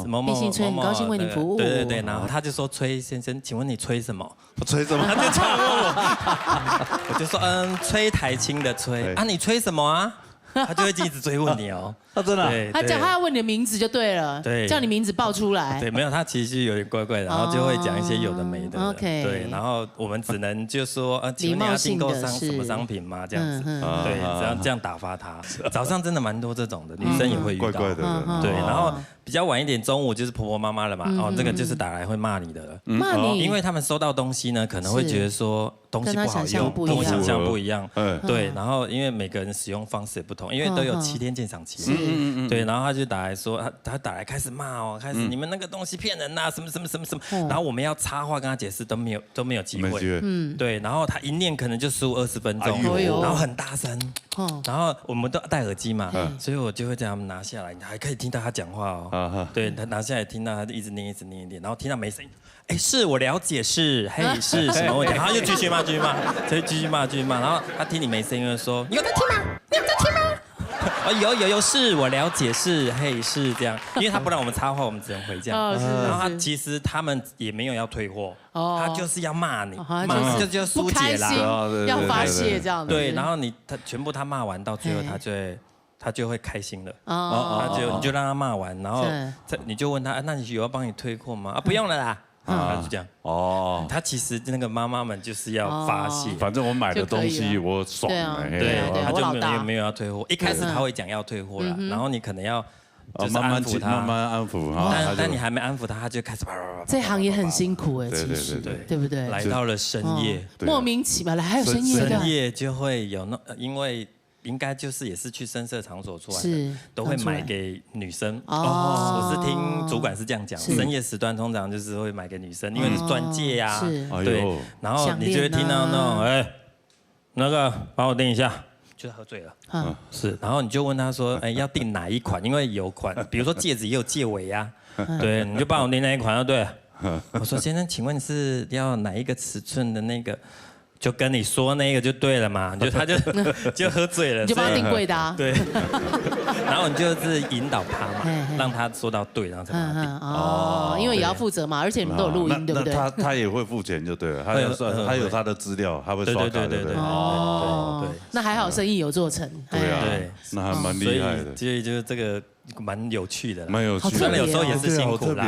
某某毕竟崔很高兴为你服务，对，然后他就说崔先生，请问你催什么？我催什么？他就这样问我，我就说催台青的催啊，你催什么啊？他就会一直追问你哦。他真的，他讲他要问你的名字就对了，对，叫你名字报出来。对，没有，他其实有点怪怪的，然后就会讲一些有的没的。OK，对，然后我们只能就说请问你要订购什么商品吗？这样子，对，这样打发他。早上真的蛮多这种的，女生也会遇到。怪怪的，对，然后比较晚一点，中午就是婆婆妈妈了嘛。这个就是打来会骂你的了。骂你，因为他们收到东西呢，可能会觉得说东西不好用，跟我想象不一样。对，然后因为每个人使用方式也不同，因为都有7天鉴赏期。对，然后他就打来说，他打来开始骂哦，开始你们那个东西骗人呐，什么，然后我们要插话跟他解释都没有机会，对，然后他一念可能就15、20分钟，然后很大声，然后我们都戴耳机嘛，所以我就会叫他们拿下来，你还可以听到他讲话哦，对他拿下来听到他就一直念，然后听到没声音，哎，是我了解是，嘿是什么问题，然后又继续骂，所以继续骂，然后他听你没声音就说，你有在听吗？你有在听吗？有是我了解是嘿是这样，因为他不让我们插话，我们只能回这样。然后其实他们也没有要退货，他就是要骂你，骂就疏解啦，要发泄这样子。对，然后他全部他骂完到最后他就会开心了，你就让他骂完，然后你就问他，那你有要帮你退货吗？不用了啦。他就这样他其实那个妈妈们就是要发泄，反正我买的东西我爽，对，他就没有要退货。一开始他会讲要退货啦，然后你可能要就是安抚他，慢慢安抚。但你还没安抚他，他就开始。这行也很辛苦哎，其实对不对？来到了深夜，莫名其妙还有深夜的，深夜就会有因为。应该就是也是去深色场所出来的，都会买给女生。我是听主管是这样讲，深夜时段通常就是会买给女生，因为是钻戒呀，对。然后你就会听到那种那个帮我订一下，就是喝醉了。是，然后你就问他说，要订哪一款？因为有款，比如说戒指也有戒尾呀，对，你就帮我订哪一款就对了。我说先生，请问你是要哪一个尺寸的那个？就跟你说那个就对了嘛，他就喝醉了，你就帮他订贵的啊。对，然后你就是引导他嘛，让他说到对，然后才帮他订。因为也要负责嘛，而且你们都有录音，对不对？他也会付钱就对了，他有他的资料，他会刷卡，对不对？那还好生意有做成。对啊，那还蛮厉害的。所以就是这个。蛮有趣的，蛮有趣的，虽然有时候也是辛苦啦，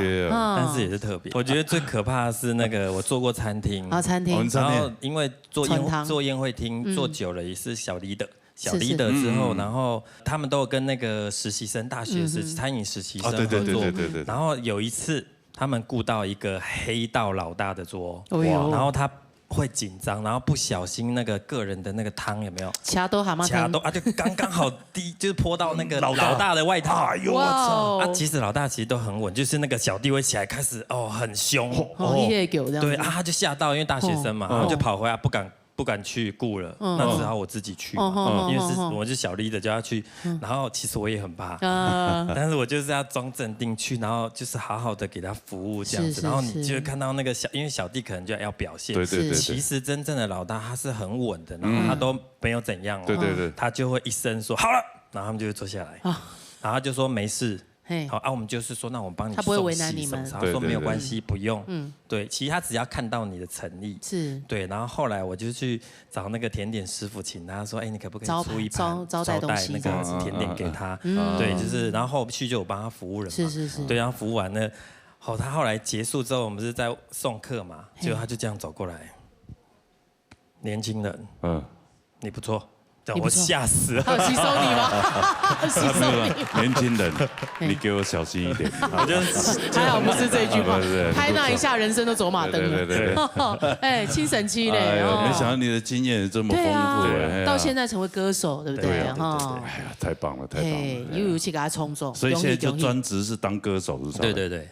但是也是特别。我觉得最可怕的是那个，我做过餐厅，餐厅，然后因为做宴会厅做久了也是小 leader 之后，然后他们都有跟那个实习生、大学餐饮实习生合作，然后有一次他们雇到一个黑道老大的桌，然后他。会紧张，然后不小心那个个人的那个汤有没有？掐都蛤蟆汤，就刚刚好滴，就是泼到那个老大的外套。哎呦我操！其实老大其实都很稳，就是那个小弟会起来开始很凶，对他就吓到，因为大学生嘛，然后就跑回来不敢去顾了，那只好我自己去嘛，因为我是小丽的就要去，然后其实我也很怕，但是我就是要装镇定去，然后就是好好的给他服务这样子，然后你就会看到那个因为小弟可能就要表现，对，其实真正的老大他是很稳的，然后他都没有怎样，对，他就会一声说好了，然后他们就会坐下来，然后他就说没事。好我们就是说，那我们帮你，他不会为难你们。他说没有关系，不用。对，其实他只要看到你的诚意，对。然后后来我就去找那个甜点师傅，请他说，你可不可以出一盘招待那个甜点给他？对，就是，然后后续就有帮他服务人嘛。是。对，然后服务完了，他后来结束之后，我们是在送客嘛，结果他就这样走过来，年轻人，你不错。我吓死了。吸收你吗？吸收你。年轻人，你给我小心一点。我就还好不是这句话，拍那一下人生都走马灯了。对。哎，7神7嘞。没想到你的经验这么丰富，到现在成为歌手，对不对？哈。哎呀，太棒了，太棒了。又有去给他冲走。所以现在就专职是当歌手，是吧？对，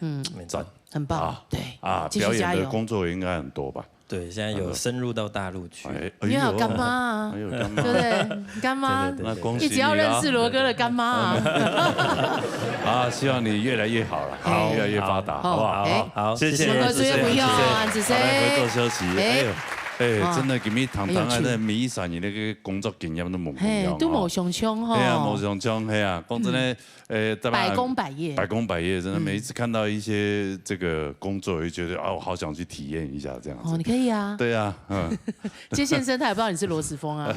赞，很棒。对啊，表演的工作应该很多吧？对，现在有深入到大陆去。你有干妈啊？对不对？干妈，一直要认识罗哥的干妈啊！啊，希望你越来越好了，好，越来越发达，好不好？好，谢谢。安子生，安子生，回头休息。真的，今日堂堂啊，那米3年那个工作经验都冇一样，都冇上冲哈。对啊，冇上冲，系啊，讲真的，百工百业，百工百业，真的每一次看到一些这个工作，就觉得我好想去体验一下这样子。哦，你可以啊。对啊，接线生他也不知道你是罗时丰啊。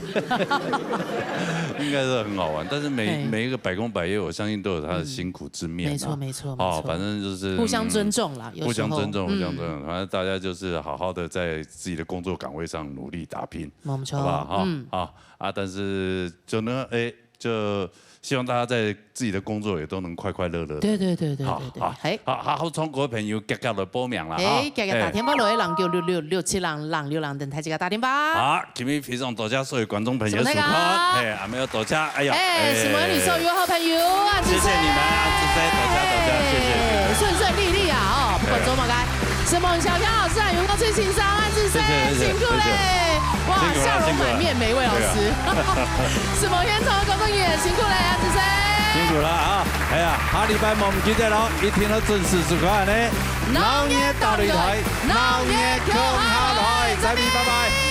应该是很好玩，但是每一个百工百业，我相信都有他的辛苦之面。没错。哦，反正就是互相尊重啦，互相尊重。反正大家就是好好的在自己的工作岗位上努力打拼，好不好？但是就呢，就希望大家在自己的工作也都能快快乐乐。对。好，从各位朋友夹夹来报名啦。夹打电话落去人叫6667人6等台这个打电话。好，今天非常多谢所有观众朋友收看，还没有多谢，哎呀，什么女手友好朋友，安子生，谢谢你们，安子生，多谢，谢谢，顺利啊！不管走马该，什么小强老师啊，有没有最欣赏安子生，辛苦嘞！哇，笑容满面，每位老师，什么天朝高中也辛苦嘞，安子生，辛苦了啊！哎呀，下礼拜我们记得咯，一天都准时收看呢。老年大擂台，老年共好台，再见，拜拜。